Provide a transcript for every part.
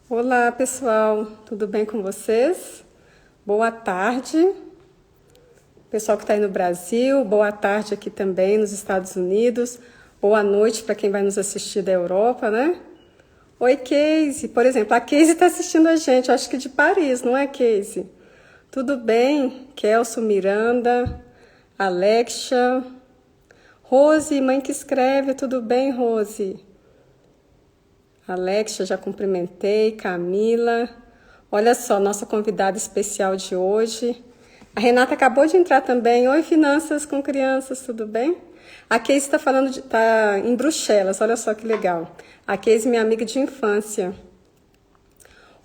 Olá, pessoal, tudo bem com vocês? Boa tarde, pessoal que está aí no Brasil, boa tarde aqui também nos Estados Unidos, boa noite para quem vai nos assistir da Europa, né? Oi, Casey, por exemplo, a Casey está assistindo a gente, acho que de Paris, não é, Casey? Tudo bem? Kelso, Miranda, Alexia, Rose, mãe que escreve, tudo bem, Rose? Alexia, já cumprimentei, Camila. Olha só, nossa convidada especial de hoje. A Renata acabou de entrar também. Oi, Finanças com Crianças, tudo bem? A Casey está falando tá em Bruxelas, olha só que legal. A Casey, minha amiga de infância.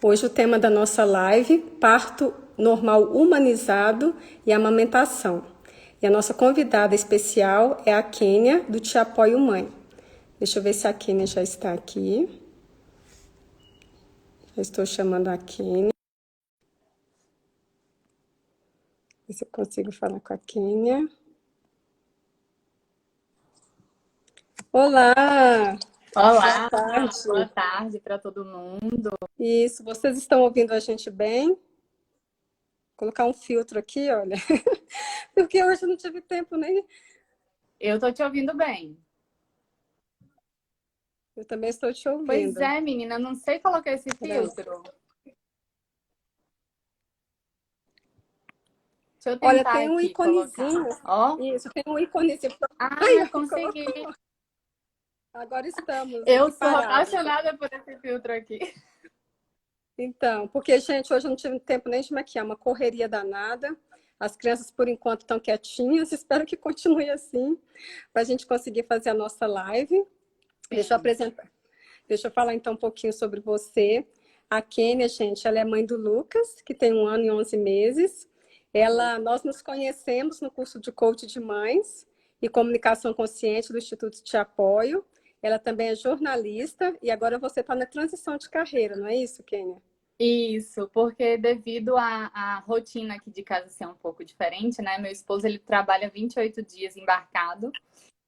Hoje o tema da nossa live, parto normal humanizado e amamentação. E a nossa convidada especial é a Kênia, do Te Apoio Mãe. Deixa eu ver se a Kênia já está aqui. Já estou chamando a Kênia. Ver se eu consigo falar com a Kênia. Olá! Boa Olá, boa tarde. tarde para todo mundo. Isso, vocês estão ouvindo a gente bem? Vou colocar um filtro aqui, olha. Porque hoje eu não tive tempo nem. Eu tô te ouvindo bem. Eu também estou te Pois ouvindo. é, menina, não sei colocar esse Peraí. filtro. Deixa eu Olha, tentar tem um aqui colocar. iconezinho. Ó, Isso, tem um iconezinho. ah, Ai, consegui. colocou. Agora estamos Eu aqui sou parados. apaixonada por esse filtro aqui. Então, porque, gente, hoje eu não tive tempo nem de maquiar, uma correria danada. As crianças, por enquanto, estão quietinhas. Espero que continue assim, para a gente conseguir fazer a nossa live. Deixa eu Sim. apresentar. Deixa eu falar então um pouquinho sobre você. A Kênia, gente, ela é mãe do Lucas, que tem 1 ano e 11 meses. Nós nos conhecemos no curso de coach de mães e comunicação consciente do Instituto Te Apoio. Ela também é jornalista e agora você está na transição de carreira, não é isso, Kênia? Isso, porque devido à rotina aqui de casa ser um pouco diferente, né? Meu esposo, ele trabalha 28 dias embarcado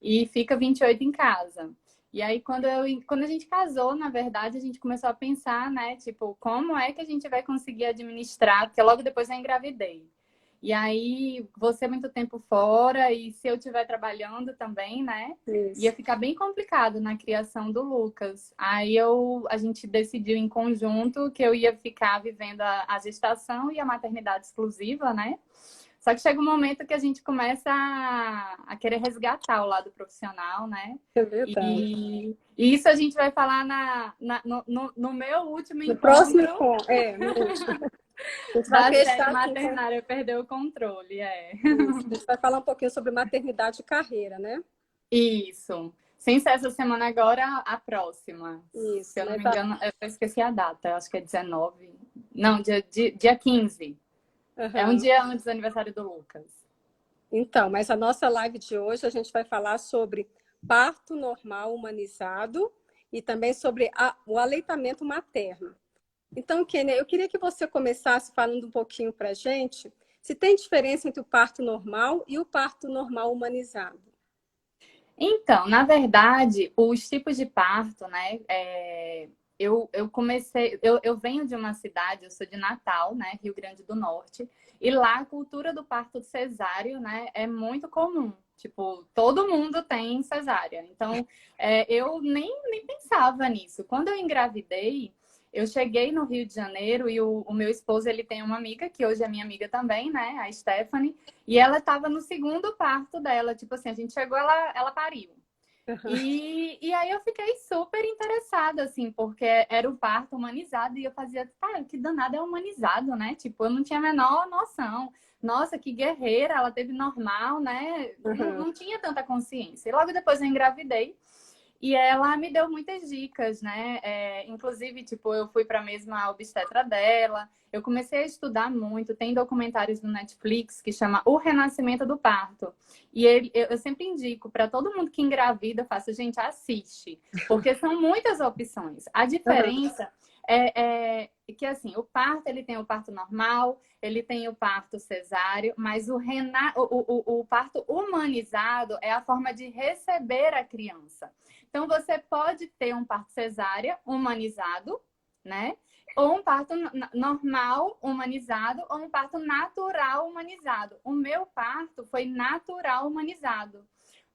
e fica 28 em casa. E aí, quando a gente casou, na verdade, a gente começou a pensar, né? Tipo, como é que a gente vai conseguir administrar? Porque logo depois eu engravidei. E aí, você muito tempo fora, e se eu estiver trabalhando também, né? Ia Isso. ficar bem complicado na criação do Lucas. A gente decidiu em conjunto que eu ia ficar vivendo a gestação e a maternidade exclusiva, né? Só que chega um momento que a gente começa a querer resgatar o lado profissional, né? É verdade. E isso a gente vai falar no meu último No próximo encontro encontro, no último. A gente vai da série fechar aqui, então. Maternária Perdeu o Controle, é. Isso. A gente vai falar um pouquinho sobre maternidade e carreira, né? Isso. Sem ser essa semana agora, a próxima. Se Isso, eu não mas me engano, eu esqueci a data, acho que é 19. Não, dia 15. É um aham. dia antes do aniversário do Lucas. Então, mas a nossa live de hoje a gente vai falar sobre parto normal humanizado e também sobre o aleitamento materno. Então, Kênia, eu queria que você começasse falando um pouquinho para a gente se tem diferença entre o parto normal e o parto normal humanizado. Então, na verdade, os tipos de parto, né? Eu comecei. Eu venho de uma cidade, eu sou de Natal, né? Rio Grande do Norte, e lá a cultura do parto cesáreo, né? É muito comum. Tipo, todo mundo tem cesárea. Então, eu nem pensava nisso. Quando eu engravidei, eu cheguei no Rio de Janeiro e o meu esposo, ele tem uma amiga, que hoje é minha amiga também, né? A Stephanie. E ela estava no segundo parto dela, tipo assim, a gente chegou, ela pariu. E aí eu fiquei super interessada, assim, porque era o parto humanizado e eu fazia, tá, que danado é humanizado, né? Tipo, eu não tinha a menor noção. Nossa, que guerreira, ela teve normal, né? Não, Uhum. não tinha tanta consciência. E logo depois eu engravidei. E ela me deu muitas dicas, né? Inclusive, tipo, eu fui para a mesma obstetra dela. Eu comecei a estudar muito. Tem documentários no Netflix que chama O Renascimento do Parto. E eu sempre indico para todo mundo que engravida, eu faço, gente, assiste. Porque são muitas opções. A Uhum. diferença é que, assim, o parto, ele tem o parto normal, ele tem o parto cesáreo, mas o parto humanizado é a forma de receber a criança. Então, você pode ter um parto cesárea humanizado, né? ou um parto normal humanizado ou um parto natural humanizado. O meu parto foi natural humanizado.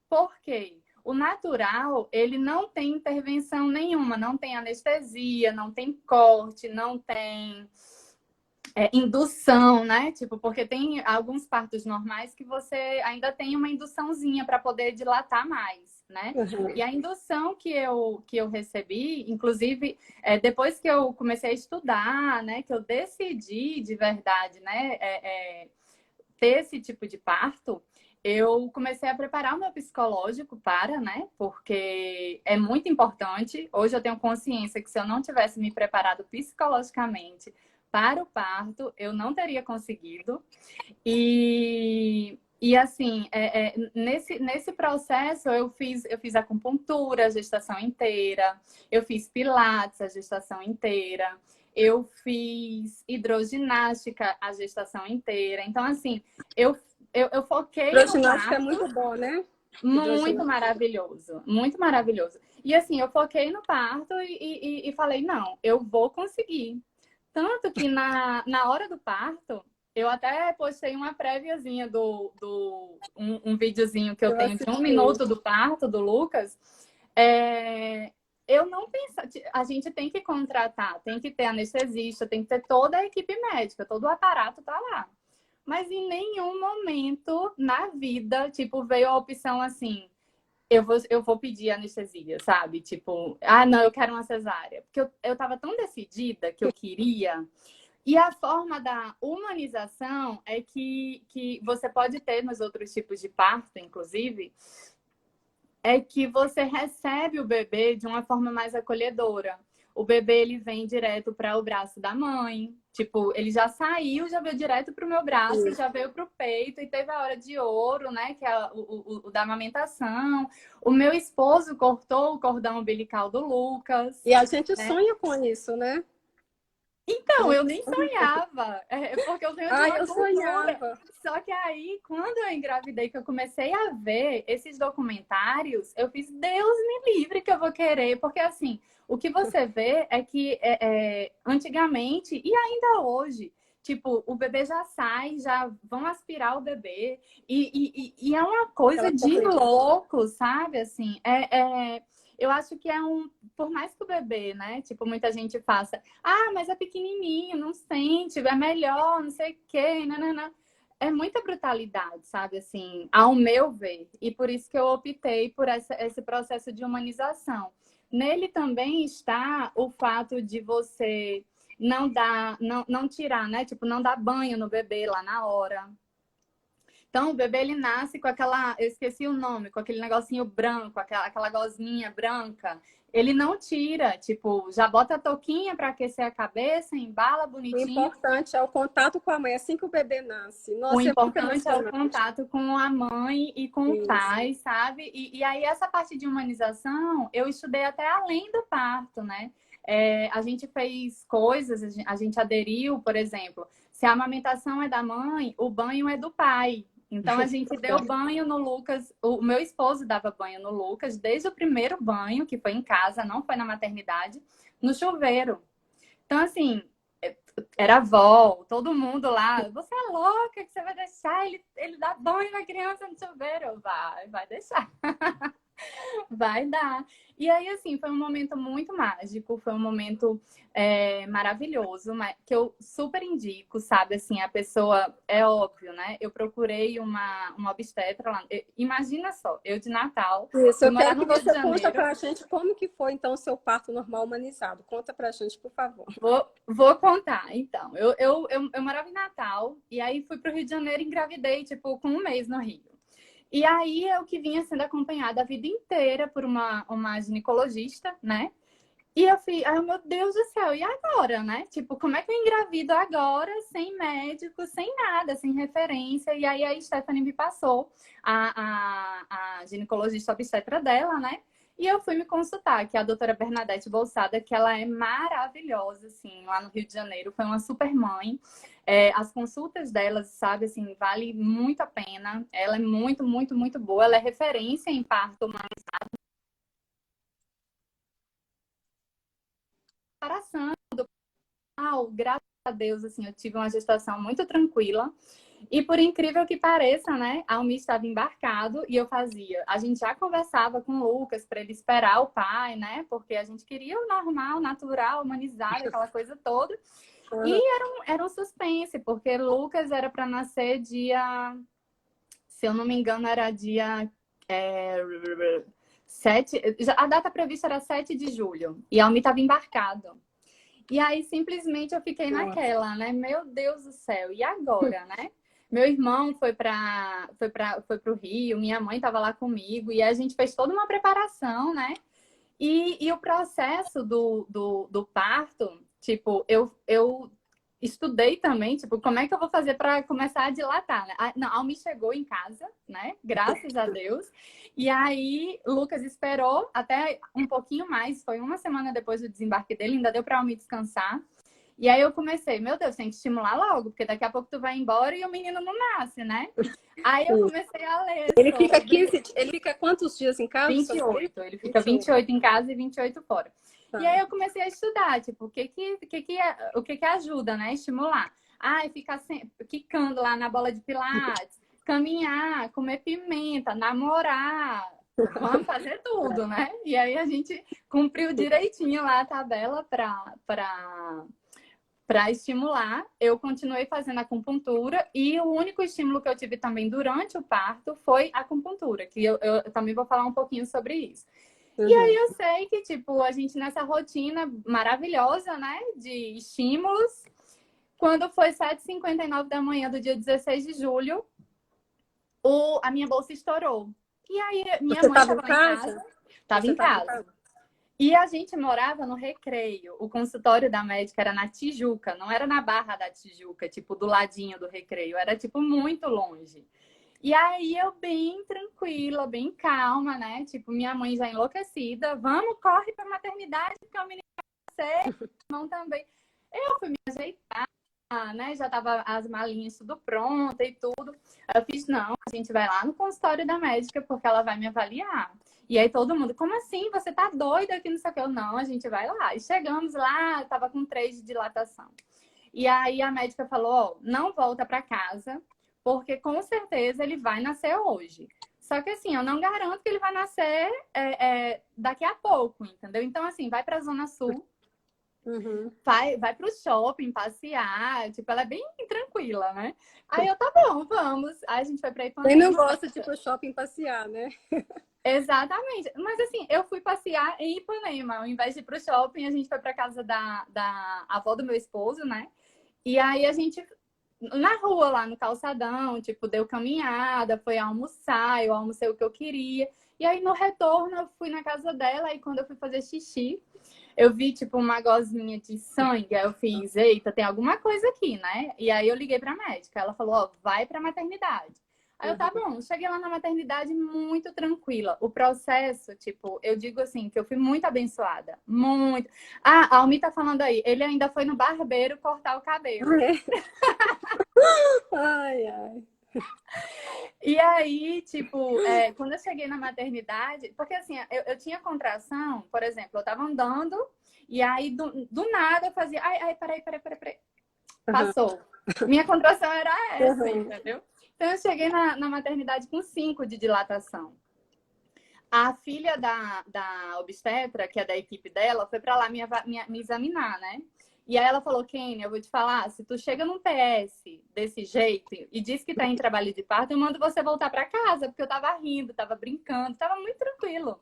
Por quê? O natural, ele não tem intervenção nenhuma, não tem anestesia, não tem corte, não tem indução, né? Tipo, porque tem alguns partos normais que você ainda tem uma induçãozinha para poder dilatar mais, né? Uhum. E a indução que eu recebi, inclusive, depois que eu comecei a estudar, né? Que eu decidi de verdade, né? Ter esse tipo de parto, eu comecei a preparar o meu psicológico para, né? Porque é muito importante. Hoje eu tenho consciência que se eu não tivesse me preparado psicologicamente para o parto, eu não teria conseguido. E assim, nesse processo eu fiz acupuntura a gestação inteira, eu fiz pilates a gestação inteira, eu fiz hidroginástica a gestação inteira. Então, assim, eu foquei no Hidroginástica é muito parto, bom, né? muito Hidroginástica. maravilhoso, muito maravilhoso. E assim, eu foquei no parto e falei, não, eu vou conseguir. Tanto que na hora do parto, eu até postei uma préviazinha um videozinho que eu Eu tenho de 1 minuto assisti. do parto do Lucas. É, eu não pensava. A gente tem que contratar, tem que ter anestesista, tem que ter toda a equipe médica, todo o aparato tá lá. Mas em nenhum momento na vida, tipo, veio a opção assim, eu vou pedir anestesia, sabe? Tipo, ah, não, eu quero uma cesárea. Porque eu tava tão decidida que eu queria. E a forma da humanização é que você pode ter nos outros tipos de parto, inclusive, é que você recebe o bebê de uma forma mais acolhedora. O bebê ele vem direto para o braço da mãe, tipo, ele já saiu, já veio direto para o meu braço, já veio para o peito e teve a hora de ouro, né, que é o da amamentação. O meu esposo cortou o cordão umbilical do Lucas, E a gente né? sonha com isso, né? A Então, eu gente nem sonha com isso. sonhava, porque eu venho de Ai, uma eu cultura. sonhava. Só que aí, quando eu engravidei, que eu comecei a ver esses documentários, eu fiz, Deus me livre que eu vou querer. Porque, assim, o que você vê é que antigamente, e ainda hoje, tipo, o bebê já sai, já vão aspirar o bebê, e é uma coisa Aquela de correria. louco, sabe? Assim, eu acho que por mais que o bebê, né? Tipo, muita gente faça. Ah, mas é pequenininho, não sente, é melhor, não sei o quê, nananã. É muita brutalidade, sabe? Assim, ao meu ver. E por isso que eu optei por esse processo de humanização. Nele também está o fato de você não tirar, né? Tipo, não dar banho no bebê lá na hora. Então, o bebê ele nasce com aquela, eu esqueci o nome, com aquele negocinho branco, aquela gosminha branca. Ele não tira, tipo, já bota a touquinha para aquecer a cabeça, embala O bonitinho. importante é o contato com a mãe, assim que o bebê nasce. O Nossa, é muito importante é o emocionante. contato com a mãe e com o Isso. pai, sabe? E aí, essa parte de humanização, eu estudei até além do parto, né? A gente fez coisas, a gente aderiu, por exemplo, se a amamentação é da mãe, o banho é do pai. Então, a gente deu banho no Lucas, o meu esposo dava banho no Lucas, desde o primeiro banho, que foi em casa, não foi na maternidade, no chuveiro. Então, assim, era avó, todo mundo lá. Você é louca que você vai deixar ele dar banho na criança no chuveiro? Vai deixar. Vai dar. E aí, assim, foi um momento muito mágico, foi um momento maravilhoso, que eu super indico, sabe? Assim, a pessoa, é óbvio, né? Eu procurei uma obstetra lá. Imagina só, eu de Natal, Isso, fui eu morar quero no que Rio de você conta Janeiro. pra gente como que foi, então, o seu parto normal humanizado. Conta pra gente, por favor. Vou contar, então. Eu morava em Natal, e aí fui para o Rio de Janeiro e engravidei, tipo, com 1 mês no Rio. E aí eu que vinha sendo acompanhada a vida inteira por uma ginecologista, né? E eu fui, ai meu Deus do céu, e agora, né? Tipo, como é que eu engravido agora, sem médico, sem nada, sem referência? E aí a Stephanie me passou a ginecologista obstetra dela, né? E eu fui me consultar, que é a doutora Bernadette Bolsada, que ela é maravilhosa, assim, lá no Rio de Janeiro, foi uma super mãe. As consultas delas, sabe, assim, vale muito a pena. Ela é muito, muito, muito boa. Ela é referência em parto humanizado, graças a Deus, assim, eu tive uma gestação muito tranquila. E por incrível que pareça, né, a Almi estava embarcado e a gente já conversava com o Lucas para ele esperar o pai, né, porque a gente queria o normal, natural, humanizado, aquela coisa toda. E era um suspense, porque Lucas era para nascer dia, se eu não me engano, era dia 7, a data prevista era 7 de julho, e a Almi estava embarcado. E aí, simplesmente, eu fiquei naquela, né? Meu Deus do céu, e agora, né? Meu irmão foi pro Rio, minha mãe estava lá comigo, e a gente fez toda uma preparação, né? E o processo do parto, tipo, eu estudei também, tipo, como é que eu vou fazer para começar a dilatar, né? Não, a Almi chegou em casa, né? Graças a Deus. E aí, Lucas esperou até um pouquinho mais, foi uma semana depois do desembarque dele, ainda deu para a Almi descansar. E aí eu comecei, meu Deus, tem que estimular logo, porque daqui a pouco tu vai embora e o menino não nasce, né? Aí eu comecei a ler Ele fica sobre... ele fica quantos dias em casa? 28. Ele fica 28 em casa e 28 fora. Tá. E aí eu comecei a estudar, tipo, o que ajuda, né? Estimular. Ficar quicando lá na bola de pilates, caminhar, comer pimenta, namorar. Vamos fazer tudo, né? E aí a gente cumpriu direitinho lá a tabela para estimular. Eu continuei fazendo acupuntura e o único estímulo que eu tive também durante o parto foi a acupuntura, que eu também vou falar um pouquinho sobre isso. E aí eu sei que, tipo, a gente nessa rotina maravilhosa, né, de estímulos, quando foi 7h59 da manhã do dia 16 de julho, a minha bolsa estourou. E aí minha mãe estava em casa. Estava em casa. E a gente morava no Recreio. O consultório da médica era na Tijuca, não era na Barra da Tijuca, tipo, do ladinho do Recreio. Era, tipo, muito longe. E aí eu bem tranquila, bem calma, né? Tipo, minha mãe já enlouquecida. Vamos, corre pra maternidade, porque o menino vai nascer. Não também. Eu fui me ajeitar, né? Já tava as malinhas tudo pronta e tudo. Aí eu fiz, não, a gente vai lá no consultório da médica, porque ela vai me avaliar. E aí todo mundo, como assim? Você tá doida aqui, não sei o que. Eu, não, a gente vai lá. E chegamos lá, eu tava com 3 de dilatação. E aí a médica falou, ó, não volta pra casa, porque com certeza ele vai nascer hoje. Só que assim, eu não garanto que ele vai nascer daqui a pouco, entendeu? Então, assim, vai pra Zona Sul, vai pro shopping passear, tipo, ela é bem tranquila, né? Aí eu, tá bom, vamos. Aí a gente foi pra Ipanema. Quem não gosta de ir pro shopping passear, né? Exatamente. Mas assim, eu fui passear em Ipanema. Ao invés de ir pro shopping, a gente foi pra casa da avó do meu esposo, né? E aí a gente, na rua, lá no calçadão, tipo, deu caminhada, foi almoçar, eu almocei o que eu queria. E aí no retorno eu fui na casa dela e quando eu fui fazer xixi, eu vi, tipo, uma gozinha de sangue. Aí eu fiz, eita, tem alguma coisa aqui, né? E aí eu liguei pra médica. Ela falou, ó, vai pra maternidade. Aí eu, tá bom, cheguei lá na maternidade muito tranquila. O processo, tipo, eu digo assim, que eu fui muito abençoada. Muito. A Almi tá falando aí, ele ainda foi no barbeiro cortar o cabelo. Ai, ai. E aí, tipo, quando eu cheguei na maternidade, porque assim, eu tinha contração, por exemplo, eu tava andando e aí do nada eu fazia, ai, peraí. Passou. Minha contração era essa, entendeu? Então eu cheguei na maternidade com 5 de dilatação. A filha da obstetra, que é da equipe dela, foi pra lá me examinar, né? E aí ela falou, Kênia, eu vou te falar, se tu chega num PS desse jeito e diz que tá em trabalho de parto, eu mando você voltar pra casa, porque eu tava rindo, tava brincando, tava muito tranquilo.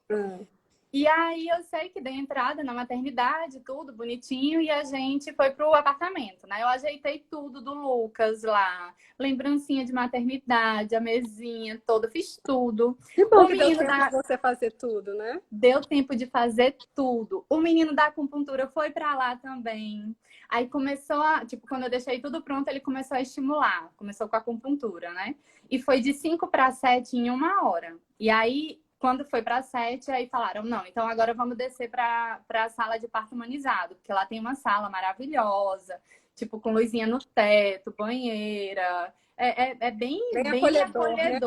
E aí eu sei que dei entrada na maternidade, tudo bonitinho, e a gente foi pro apartamento, né? Eu ajeitei tudo do Lucas lá, lembrancinha de maternidade, a mesinha toda, fiz tudo. Que bom O que deu menino tempo de você fazer tudo, né? Deu tempo de fazer tudo. O menino da acupuntura foi para lá também. Aí começou tipo, quando eu deixei tudo pronto, ele começou a estimular. Começou com a acupuntura, né? E foi de 5 para 7 em 1 hora. E aí, quando foi para 7, aí falaram, não, então agora vamos descer para a sala de parto humanizado, porque lá tem uma sala maravilhosa, tipo, com luzinha no teto, banheira. É bem acolhedor, né?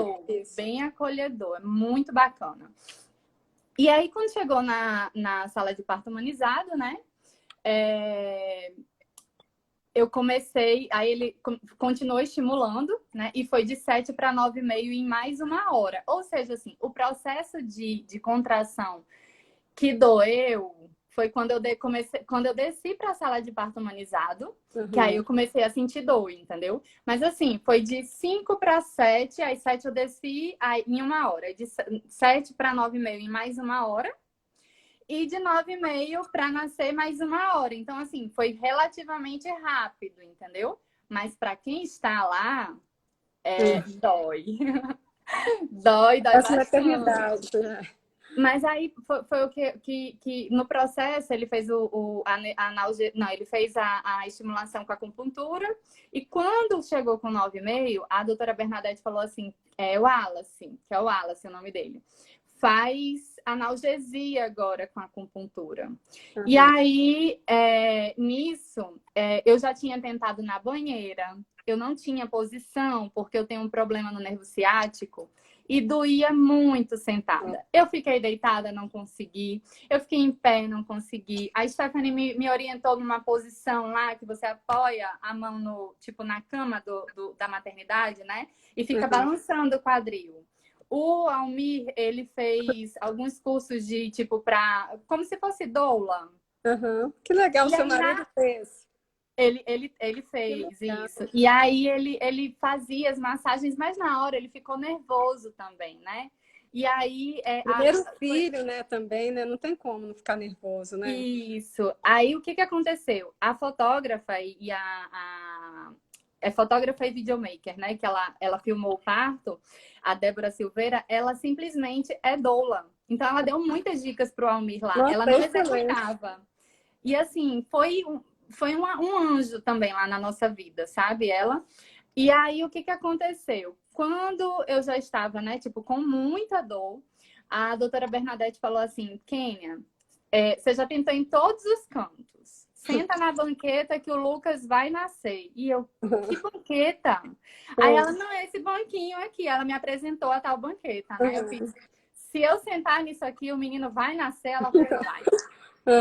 bem acolhedor. É muito bacana. E aí, quando chegou na sala de parto humanizado, né? eu comecei, aí ele continuou estimulando, né? E foi de 7 para 9,5 em mais uma hora. Ou seja, assim, o processo de contração que doeu foi quando quando eu desci para a sala de parto humanizado, que aí eu Uhum. comecei a sentir dor, entendeu? Mas assim, foi de 5 para 7, aí 7 eu desci aí, em uma hora, de 7 para 9,5 em mais uma hora, e de 9,5 para nascer mais uma hora. Então, assim, foi relativamente rápido, entendeu? Mas para quem está lá, dói. Dói Essa bastante. maternidade, né? Mas aí foi o que no processo ele fez não, ele fez a estimulação com a acupuntura, e quando chegou com 9,5, a doutora Bernadette falou assim, o Wallace, que é o Wallace o nome dele, faz analgesia agora com a acupuntura. E Uhum. aí, nisso, eu já tinha tentado na banheira, eu não tinha posição, porque eu tenho um problema no nervo ciático, e doía muito sentada. Eu fiquei deitada, não consegui. Eu fiquei em pé, não consegui. A Stephanie me orientou numa posição lá que você apoia a mão no, tipo, na cama da maternidade, né? E fica Uhum. balançando o quadril. O Almir, ele fez alguns cursos de, tipo, como se fosse doula. Uhum. Que legal, E seu aí, marido fez. ele Que fez legal. isso. E aí ele fazia as massagens, mas na hora ele ficou nervoso também, né? E aí Primeiro filho, né, também, né? Não tem como não ficar nervoso, né? isso. Aí o que aconteceu? A fotógrafa e é fotógrafa e videomaker, né? Que ela filmou o parto, a Débora Silveira, ela simplesmente é doula. Então ela deu muitas dicas pro Almir lá. Ela Nossa, não excelente. executava. E assim, foi um anjo também lá na nossa vida, sabe? Ela. E aí, o que aconteceu? Quando eu já estava, né, tipo, com muita dor, a doutora Bernadette falou assim, Kênia, você já tentou em todos os cantos. Senta na banqueta que o Lucas vai nascer. E eu, que banqueta? Aí ela, não, é esse banquinho aqui. Ela me apresentou a tal banqueta, né? Eu fiz, Uhum. se eu sentar nisso aqui, o menino vai nascer? Ela falou, vai.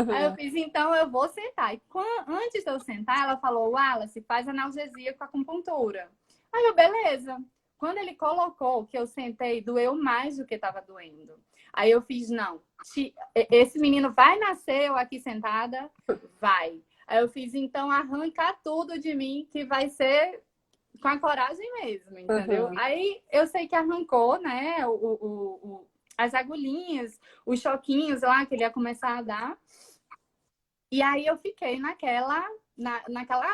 Aí eu Uhum. fiz, então eu vou sentar. E antes de eu sentar, ela falou, Wallace, faz analgesia com acupuntura. Aí eu, beleza. Quando ele colocou que eu sentei, doeu mais do que estava doendo. Aí eu fiz, não, esse menino vai nascer eu aqui sentada? Vai. Aí eu fiz, então arrancar tudo de mim, que vai ser com a coragem mesmo, entendeu? Uhum. Aí eu sei que arrancou, né, as agulhinhas, os choquinhos lá que ele ia começar a dar. E aí eu fiquei naquela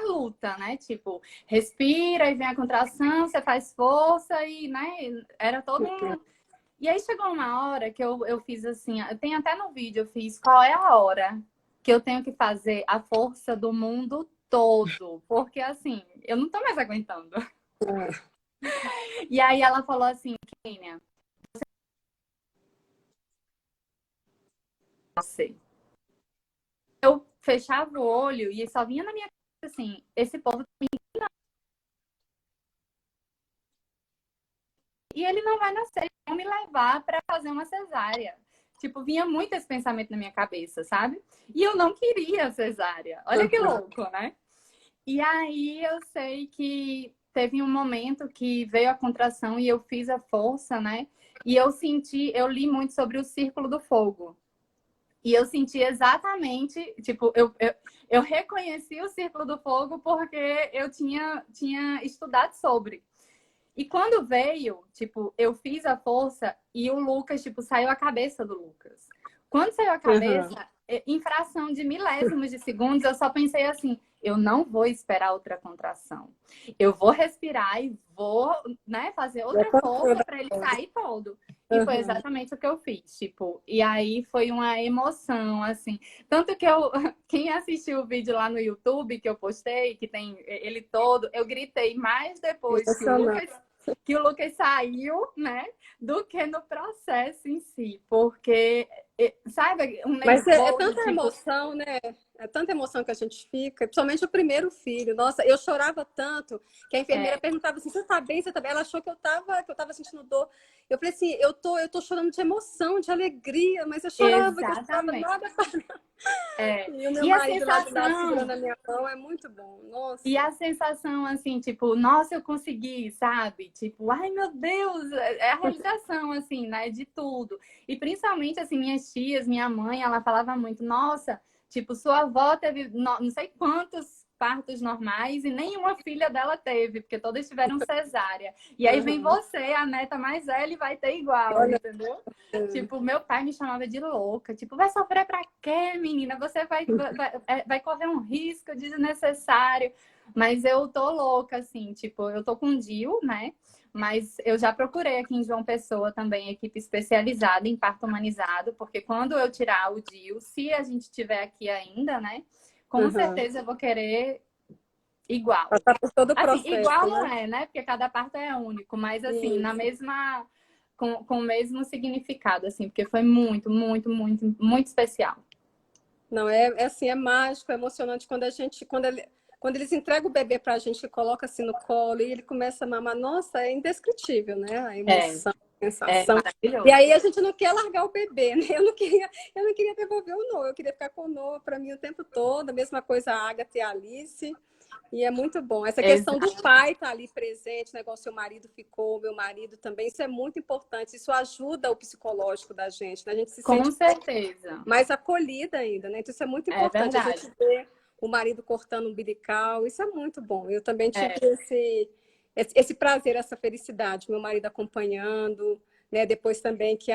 luta, né? Tipo, respira e vem a contração, você faz força e, né? Era todo um. E aí chegou uma hora que eu fiz assim, eu tenho até no vídeo, eu fiz qual é a hora que eu tenho que fazer a força do mundo todo. Porque assim, eu não tô mais aguentando. Uhum. E aí ela falou assim, Kênia, você. Eu fechava o olho e só vinha na minha cabeça assim, esse povo e ele não vai nascer, eles vão me levar para fazer uma cesárea. Tipo, vinha muito esse pensamento na minha cabeça, sabe? E eu não queria cesárea. Olha que Uhum. louco, né? E aí eu sei que teve um momento que veio a contração e eu fiz a força, né? E eu li muito sobre o círculo do fogo. E eu senti exatamente, tipo, eu reconheci o círculo do fogo porque eu tinha estudado sobre. E quando veio, tipo, eu fiz a força e o Lucas, tipo, saiu a cabeça do Lucas. Quando saiu a Uhum. cabeça, em fração de milésimos de segundos, eu só pensei assim: eu não vou esperar outra contração. Eu vou respirar e vou, né, fazer Já outra contou força da para ele coisa. sair todo. E foi Uhum. exatamente o que eu fiz, tipo, e aí foi uma emoção, assim. Tanto que quem assistiu o vídeo lá no YouTube que eu postei, que tem ele todo, eu gritei mais depois Emocionante. que o Lucas saiu, né? Do que no processo em si. Porque, sabe, um Mas é nervoso, tanta tipo, emoção, né? É tanta emoção que a gente fica, principalmente o primeiro filho. Nossa, eu chorava tanto que a enfermeira É, perguntava assim: você tá bem? Você tá bem? Ela achou que eu tava sentindo dor. Eu falei assim: eu tô chorando de emoção, de alegria, mas eu chorava exatamente. nada. É. E o meu E a marido lá do lado sensação segurando a minha mão é muito bom. E Nossa. a sensação, assim, tipo, nossa, eu consegui, sabe? Tipo, ai, meu Deus, é a realização, assim, né, de tudo. E principalmente, assim, minhas tias, minha mãe, ela falava muito, nossa, tipo, sua avó teve não sei quantos partos normais e nenhuma filha dela teve, porque todas tiveram cesárea. E aí vem Aham. você, a neta mais velha, e vai ter igual, Olha, entendeu? Tipo, meu pai me chamava de louca. Tipo, vai sofrer pra quê, menina? Você vai correr um risco desnecessário. Mas eu tô louca, assim, tipo, eu tô com o DIU, né? Mas eu já procurei aqui em João Pessoa também equipe especializada em parto humanizado, porque quando eu tirar o DIU, se a gente tiver aqui ainda, né? Com aham. certeza eu vou querer igual. Passar por todo o Assim, processo, igual não né? é, né? Porque cada parto é único, mas assim, na Isso. mesma. Com o mesmo significado, assim, porque foi muito, muito, muito, muito especial. Não, é assim, é mágico, é emocionante quando eles entregam o bebê para a gente, coloca assim no colo e ele começa a mamar. Nossa, é indescritível, né? A É, emoção, a é sensação. E maravilhoso. aí a gente não quer largar o bebê, né? Eu não queria devolver o Noah, eu queria ficar com o Noah para mim o tempo todo. A mesma coisa a Agatha e a Alice. E é muito bom. Essa questão do Exato. pai estar ali presente, né? Igual seu marido ficou, meu marido também, isso é muito importante. Isso ajuda o psicológico da gente, né? A gente se Com sente certeza. mais acolhida ainda, né? Então isso é muito É importante. A verdade. gente vê o marido cortando o umbilical, isso é muito bom. Eu também tive É. esse prazer, essa felicidade, meu marido acompanhando, né? Depois também que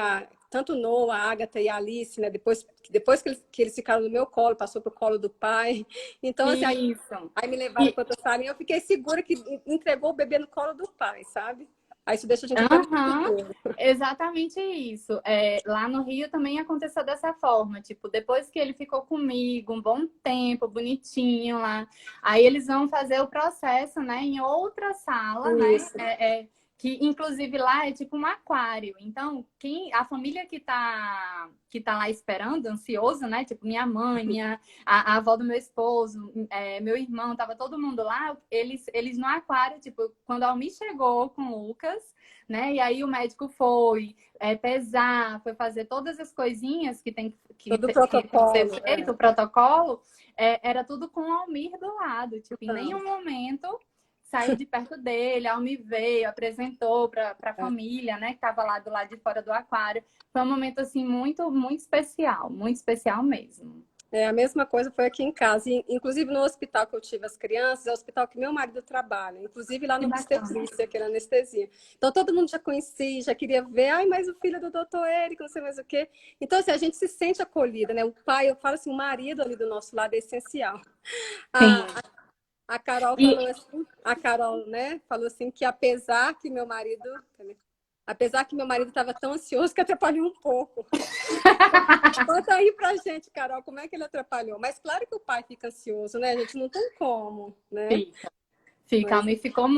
tanto Noah, a Agatha e a Alice, né? Depois que eles ficaram no meu colo, passou para o colo do pai. Então, assim, Isso. aí me levaram E, para outra salinha, eu fiquei segura que entregou o bebê no colo do pai, sabe? Aí isso deixa a gente até mais aham, seguro. exatamente isso. É, lá no Rio também aconteceu dessa forma. Tipo, depois que ele ficou comigo um bom tempo, bonitinho lá, aí eles vão fazer o processo, né, em outra sala, né? Isso. Que inclusive lá é tipo um aquário. Então, a família que tá lá esperando, ansioso, né? Tipo, minha mãe, a avó do meu esposo, meu irmão, tava todo mundo lá, eles no aquário, tipo, quando a Almi chegou com o Lucas, né? E aí o médico foi pesar, foi fazer todas as coisinhas Todo o que tem que ser protocolo, feito, o protocolo, era tudo com o Almir do lado. Tipo, em Então, nenhum momento saiu de perto dele, a Almir veio, apresentou para a é. família, né? Que estava lá do lado de fora do aquário. Foi um momento, assim, muito, muito especial mesmo. É, a mesma coisa foi aqui em casa. Inclusive no hospital que eu tive as crianças, é o hospital que meu marido trabalha, inclusive lá Que no bacana. obstetrícia, que era anestesia. Então todo mundo já conhecia, já queria ver, ai, mas o filho do doutor Érico, não sei mais o quê. Então, assim, a gente se sente acolhida, né? O pai, eu falo assim, o marido ali do nosso lado é essencial. A, Sim. a Carol E, falou assim, a Carol, né, falou assim que apesar que meu marido estava tão ansioso que atrapalhou um pouco. Conta aí pra gente, Carol, como é que ele atrapalhou? Mas claro que o pai fica ansioso, né? A gente não tem como, né? Fica, Mas me ficou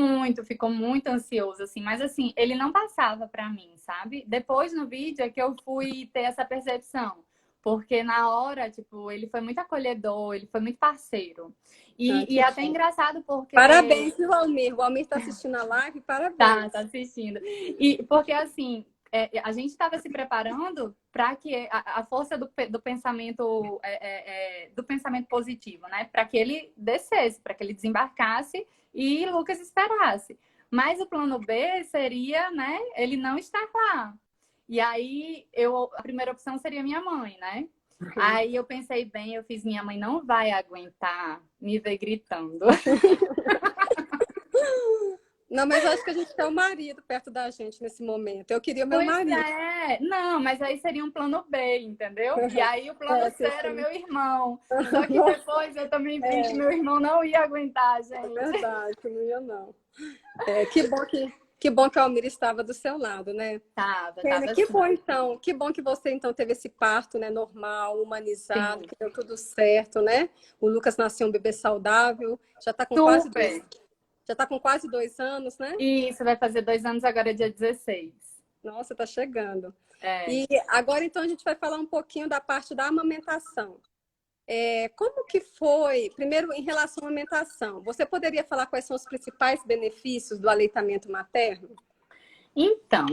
muito ansioso, assim, mas assim, ele não passava pra mim, sabe? Depois no vídeo é que eu fui ter essa percepção, porque na hora, tipo, ele foi muito acolhedor, ele foi muito parceiro. ah, E que é até bom. engraçado porque Parabéns, viu, Almir? O Almir está assistindo a live, tá parabéns. assistindo. E porque assim, a gente estava se preparando para que a força do pensamento do pensamento positivo, né? Para que ele descesse, para que ele desembarcasse e Lucas esperasse. Mas o plano B seria, né? Ele não estar lá. E aí a primeira opção seria minha mãe, né? Aí eu pensei bem, eu fiz minha mãe não vai aguentar me ver gritando. Não, mas eu acho que a gente tem o marido perto da gente nesse momento. Eu queria o meu Pois marido. é, não, mas aí seria um plano B, entendeu? E aí o plano É, C era meu irmão. Só que Nossa, depois eu também vi que é, meu irmão não ia aguentar, é gente. verdade, não ia não. É, que bom que a Almir estava do seu lado, né? Pena, Tava assim. que bom que você então teve esse parto, né, normal, humanizado, Sim, que deu tudo certo, né? O Lucas nasceu um bebê saudável, super. já tá com quase 2 anos, né? E isso vai fazer 2 anos agora, dia 16. Nossa, tá chegando. É, E agora então a gente vai falar um pouquinho da parte da amamentação. Como que foi, primeiro, em relação à alimentação? Você poderia falar quais são os principais benefícios do aleitamento materno? Então,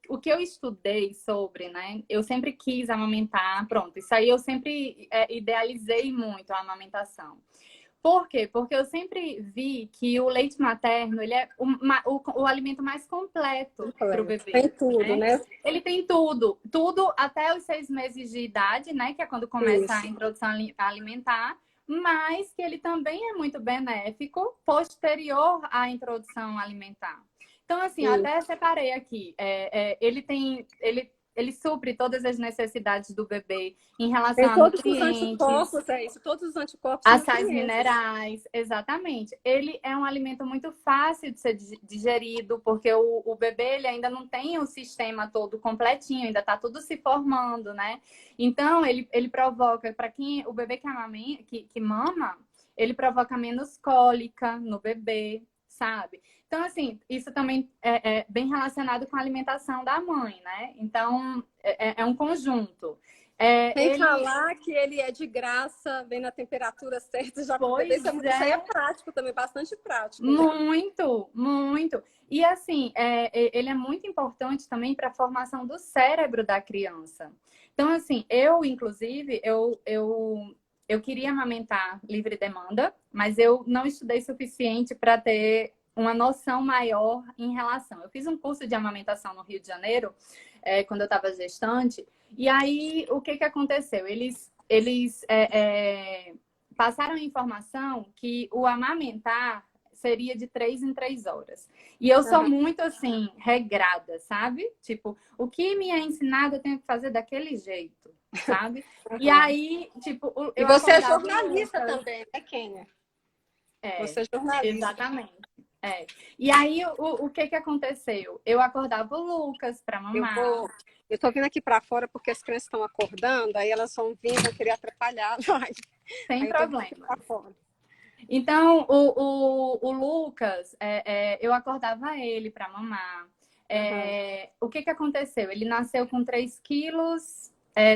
o que eu estudei sobre, né? Eu sempre quis amamentar, pronto. Isso aí eu sempre idealizei muito a amamentação. Por quê? Porque eu sempre vi que o leite materno, ele é o alimento mais completo para o bebê, Tem tudo, né? né? Ele tem tudo, tudo até os 6 meses de idade, né? Que é quando começa a Isso. introdução alimentar, mas que ele também é muito benéfico posterior à introdução alimentar. Então, assim, eu Isso. até separei aqui. Ele supre todas as necessidades do bebê em relação Tem a todos os nutrientes, anticorpos, é isso, todos os anticorpos e as sais nutrientes. minerais, exatamente. Ele é um alimento muito fácil de ser digerido, porque o bebê ele ainda não tem o sistema todo completinho, ainda está tudo se formando, né? Então, ele provoca, para quem o bebê que mama, ele provoca menos cólica no bebê, sabe? Então, assim, isso também é bem relacionado com a alimentação da mãe, né? Então, é um conjunto. Sem Ele, falar que ele é de graça, vem na temperatura certa já para o bebê. pois Isso aí é é. prático também, bastante prático, né? Muito, muito. E assim, ele é muito importante também para a formação do cérebro da criança. Então, assim, inclusive, eu queria amamentar livre demanda, mas eu não estudei suficiente para ter uma noção maior em relação. Eu fiz um curso de amamentação no Rio de Janeiro, quando eu estava gestante, e aí o que aconteceu? Eles passaram a informação que o amamentar seria de 3 em 3 horas. E eu sou Aham. muito assim, regrada, sabe? Tipo, o que me é ensinado eu tenho que fazer daquele jeito, sabe? E Aham. aí, tipo, E eu você é acordava o jornalista Lucas. também, né, Kênia? É, Você é jornalista. exatamente. É. E aí, o que aconteceu? Eu acordava o Lucas para Eu mamar, vou. Eu estou vindo aqui para fora porque as crianças estão acordando, aí elas vão vir, vão querer atrapalhar. sem Aí eu estou vindo aqui problema. para fora. Então, o Lucas, eu acordava ele para mamar. Aham. O que aconteceu? Ele nasceu com 3 quilos,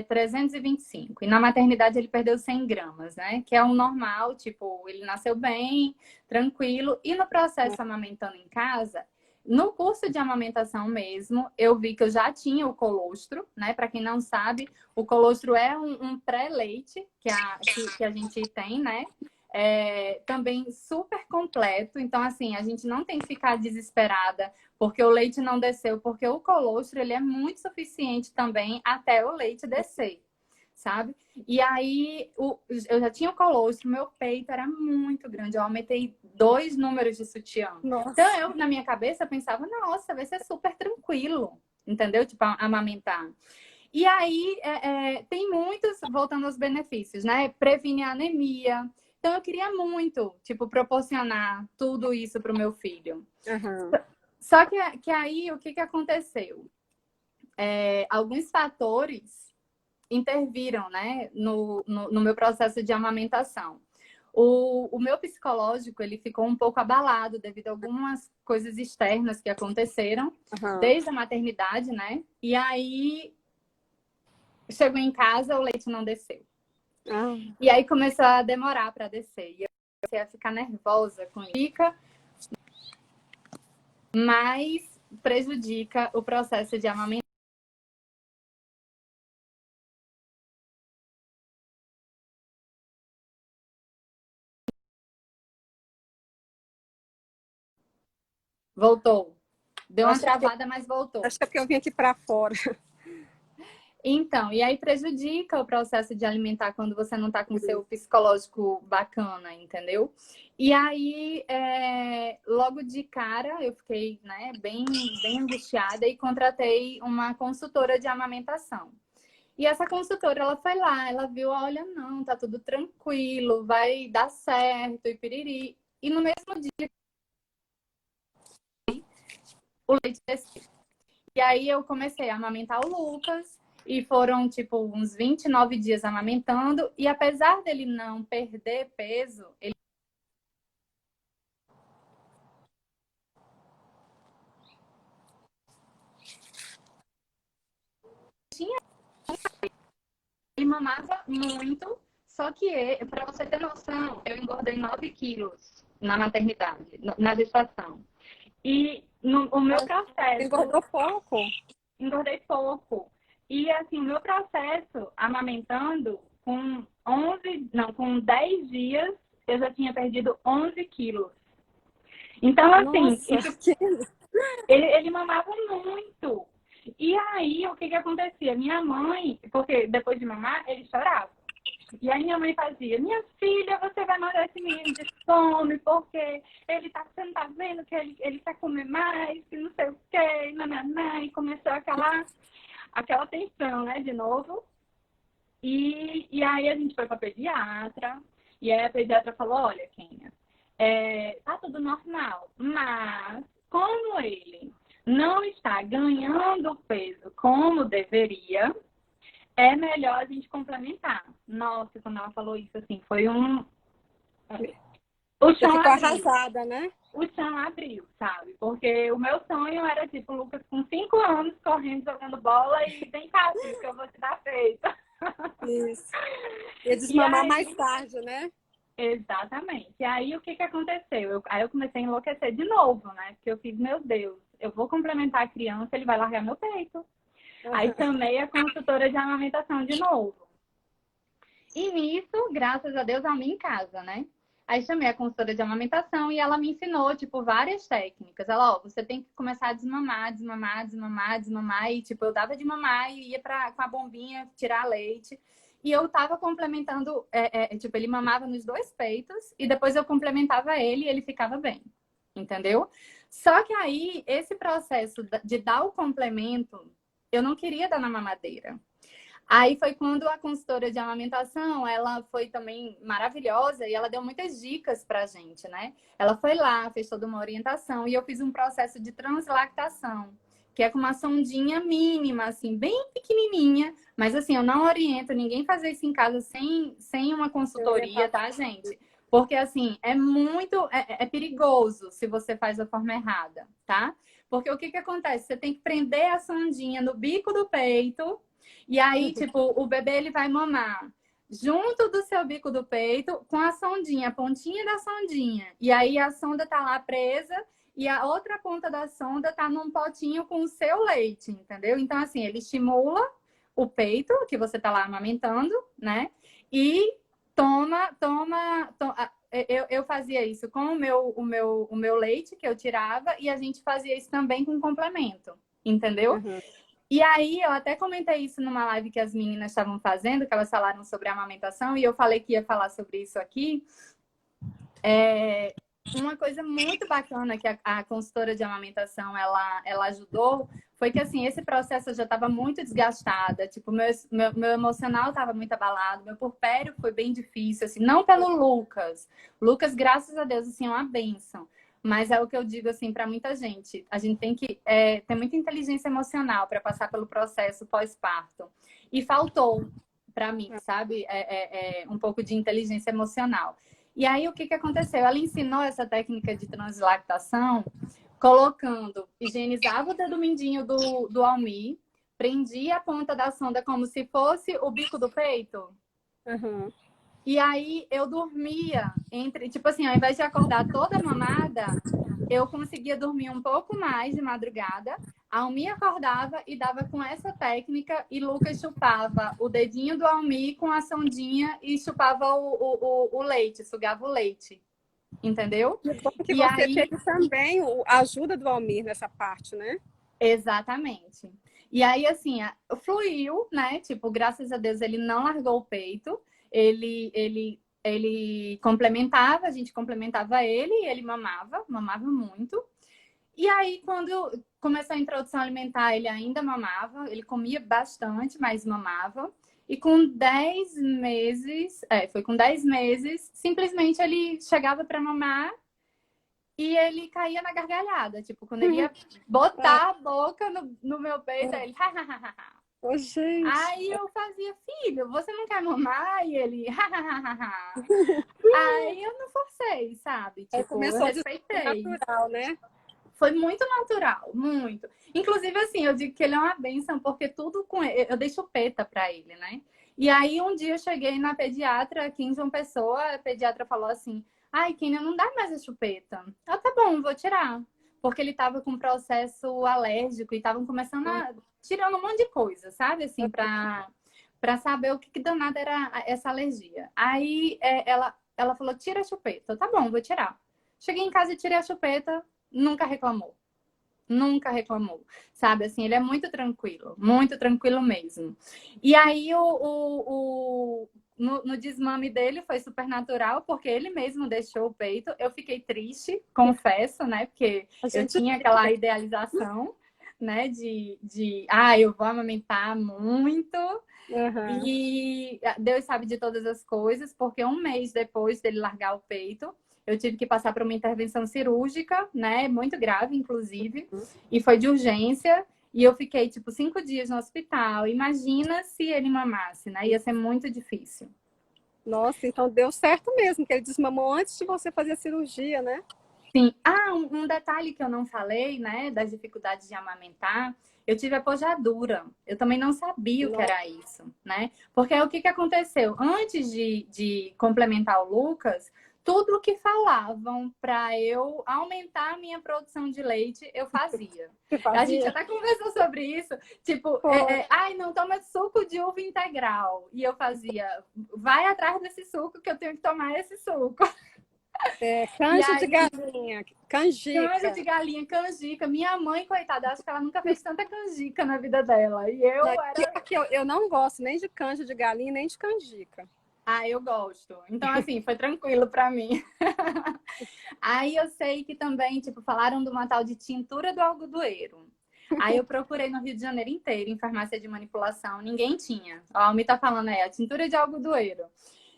325. E na maternidade ele perdeu 100 gramas, né? Que é o normal, tipo, ele nasceu bem, tranquilo. E no processo amamentando em casa, no curso de amamentação mesmo, eu vi que eu já tinha o colostro, né? Para quem não sabe, o colostro é um pré-leite que a gente tem, né? Também super completo. Então, assim, a gente não tem que ficar desesperada porque o leite não desceu, porque o colostro ele é muito suficiente também até o leite descer, sabe? E aí, eu já tinha o colostro, meu peito era muito grande, eu aumentei 2 números de sutiã. Então, Nossa. eu, na minha cabeça, pensava, nossa, vai ser super tranquilo, entendeu? Tipo, amamentar. E aí, tem muitos, voltando aos benefícios, né? Previne a anemia. Então, eu queria muito, tipo, proporcionar tudo isso para o meu filho. Aham. Só que aí, o que aconteceu? Alguns fatores interviram, né, no meu processo de amamentação. O meu psicológico, ele ficou um pouco abalado devido a algumas coisas externas que aconteceram Aham. desde a maternidade, né? E aí, chegou em casa, o leite não desceu. Ah. E aí começou a demorar para descer. E eu comecei a ficar nervosa com isso. Mas prejudica o processo de amamentação. Voltou. Deu Eu uma acho que é porque, travada, mas voltou. acho que é porque eu vim aqui para fora. Então, e aí prejudica o processo de alimentar quando você não está com o seu psicológico bacana, entendeu? E aí, logo de cara, eu fiquei, né, bem angustiada e contratei uma consultora de amamentação. E essa consultora, ela foi lá, ela viu, olha, não, tá tudo tranquilo, vai dar certo, e piriri. E no mesmo dia, o leite desceu. E aí eu comecei a amamentar o Lucas, e foram, tipo, uns 29 dias amamentando, e apesar dele não perder peso, ele tinha mamava muito, só que, para você ter noção, eu engordei 9 quilos na maternidade, na gestação. E o meu processo, Engordou pouco? engordei pouco. E assim, o meu processo amamentando, com 10 dias, eu já tinha perdido 11 quilos. Então, assim, Nossa, que... ele mamava muito. E aí, o que que acontecia? Minha mãe, porque depois de mamar, ele chorava. E aí minha mãe fazia, minha filha, você vai matar esse menino de fome, porque você não tá vendo que ele quer comer mais, que não sei o quê, nananá, e começou aquela tensão, né, de novo. E aí a gente foi pra pediatra, e aí a pediatra falou, olha, Kênia, tá tudo normal, mas como ele não está ganhando peso como deveria, é melhor a gente complementar. Nossa, quando ela falou isso, assim, foi um... O Você chão ficou abriu. arrasada, né? O chão abriu, sabe? Porque o meu sonho era, tipo, o Lucas com 5 anos, correndo, jogando bola e vem cá, filho, que eu vou te dar feito. Isso. Ia E desmamar aí, mais tarde, né? exatamente. E aí, o que que aconteceu? Aí eu comecei a enlouquecer de novo, né? Porque eu fiz, meu Deus, eu vou complementar a criança, ele vai largar meu peito. Aí chamei a consultora de amamentação de novo. E nisso, graças a Deus, amei em casa, né? Aí chamei a consultora de amamentação e ela me ensinou, tipo, várias técnicas. Ela, ó, você tem que começar a desmamar, desmamar, desmamar, desmamar. E, tipo, eu dava de mamar e ia com a bombinha tirar leite. E eu tava complementando, tipo, ele mamava nos 2 peitos e depois eu complementava ele e ele ficava bem. Entendeu? Só que aí, esse processo de dar o complemento, eu não queria dar na mamadeira. Aí foi quando a consultora de amamentação, ela foi também maravilhosa e ela deu muitas dicas pra gente, né? Ela foi lá, fez toda uma orientação e eu fiz um processo de translactação, que é com uma sondinha mínima, assim, bem pequenininha, mas assim, eu não oriento ninguém fazer isso em casa sem uma consultoria, tá, gente? Porque assim, é perigoso se você faz da forma errada, tá? Porque o que que acontece? Você tem que prender a sondinha no bico do peito. E aí, tipo, o bebê ele vai mamar junto do seu bico do peito com a sondinha, a pontinha da sondinha. E aí a sonda tá lá presa e a outra ponta da sonda tá num potinho com o seu leite, entendeu? Então, assim, ele estimula o peito, que você tá lá amamentando, né? E eu fazia isso com o meu leite que eu tirava e a gente fazia isso também com complemento, entendeu? Uhum. E aí, eu até comentei isso numa live que as meninas estavam fazendo, que elas falaram sobre a amamentação, e eu falei que ia falar sobre isso aqui. Uma coisa muito bacana que a consultora de amamentação, ela ajudou, foi que, assim, esse processo eu já estava muito desgastada, tipo, meu emocional estava muito abalado, meu puerpério foi bem difícil, assim, não pelo Lucas. Lucas, graças a Deus, assim, é uma bênção. Mas é o que eu digo, assim, para muita gente. A gente tem que ter muita inteligência emocional para passar pelo processo pós-parto. E faltou para mim, sabe? Um pouco de inteligência emocional. E aí, o que que aconteceu? Ela ensinou essa técnica de translactação colocando, higienizava o dedo mindinho do Almi, prendia a ponta da sonda como se fosse o bico do peito. Uhum. E aí eu dormia tipo assim, ao invés de acordar toda mamada, eu conseguia dormir um pouco mais de madrugada. A Almi acordava e dava com essa técnica e Lucas chupava o dedinho do Almi com a sondinha e chupava o leite, sugava o leite. Entendeu? Que bom que E você aí, teve também a ajuda do Almir nessa parte, né? exatamente. E aí, assim, fluiu, né? Tipo, graças a Deus ele não largou o peito. Ele complementava, a gente complementava ele e ele mamava muito. E aí, quando começou a introdução alimentar, ele ainda mamava, ele comia bastante, mas mamava. E com 10 meses, foi com 10 meses, simplesmente ele chegava para mamar e ele caía na gargalhada. Tipo, quando ele ia Ah, botar a boca no meu peito, aí ele... ô, gente. Aí eu fazia, filho, você não quer mamar? E ele... Aí eu não forcei, sabe? Aí Tipo, eu começou de respeitei. natural, né? Foi muito natural, muito. Inclusive, assim, eu digo que ele é uma bênção, porque tudo com ele, eu deixo peta pra ele, né? E aí um dia eu cheguei na pediatra aqui em João Pessoa, a pediatra falou assim: ai, Kênia, não dá mais a chupeta. Ah, tá bom, vou tirar. Porque ele tava com um processo alérgico e estavam começando a tirando um monte de coisa, sabe? Assim, pra saber o que danada era essa alergia. Aí ela falou: tira a chupeta. Tá bom, vou tirar. Cheguei em casa e tirei a chupeta, nunca reclamou. Nunca reclamou, sabe? Assim, ele é muito tranquilo mesmo. E aí, no desmame dele foi super natural, porque ele mesmo deixou o peito. Eu fiquei triste, confesso, né? Porque A eu gente tinha aquela idealização, né? Eu vou amamentar muito. Aham. E Deus sabe de todas as coisas, porque um mês depois dele largar o peito, eu tive que passar por uma intervenção cirúrgica, né? Muito grave, inclusive, e foi de urgência. E eu fiquei, tipo, 5 dias no hospital. Imagina se ele mamasse, né? Ia ser muito difícil. Nossa, então deu certo mesmo, que ele desmamou antes de você fazer a cirurgia, né? Sim. Um detalhe que eu não falei, né? Das dificuldades de amamentar. Eu tive apojadura. Eu também não sabia o que Nossa, era isso, né? Porque o que que aconteceu? Antes de complementar o Lucas, tudo o que falavam para eu aumentar a minha produção de leite, eu fazia. você A gente fazia? até conversou sobre isso, tipo, Foi. ai, não toma suco de uva integral. E eu fazia, vai atrás desse suco que eu tenho que tomar esse suco. É, E canja de aí galinha, canja canjica. de galinha, canjica. Minha mãe, coitada, acho que ela nunca fez tanta canjica na vida dela. E Não, eu pior era. que eu não gosto nem de canja de galinha, nem de canjica. Ah, eu gosto. Então, assim, foi tranquilo pra mim. Aí eu sei que também, tipo, falaram de uma tal de tintura do algodoeiro. Aí eu procurei no Rio de Janeiro inteiro, em farmácia de manipulação, ninguém tinha. Ó, a Almi tá falando aí, a tintura de algodoeiro.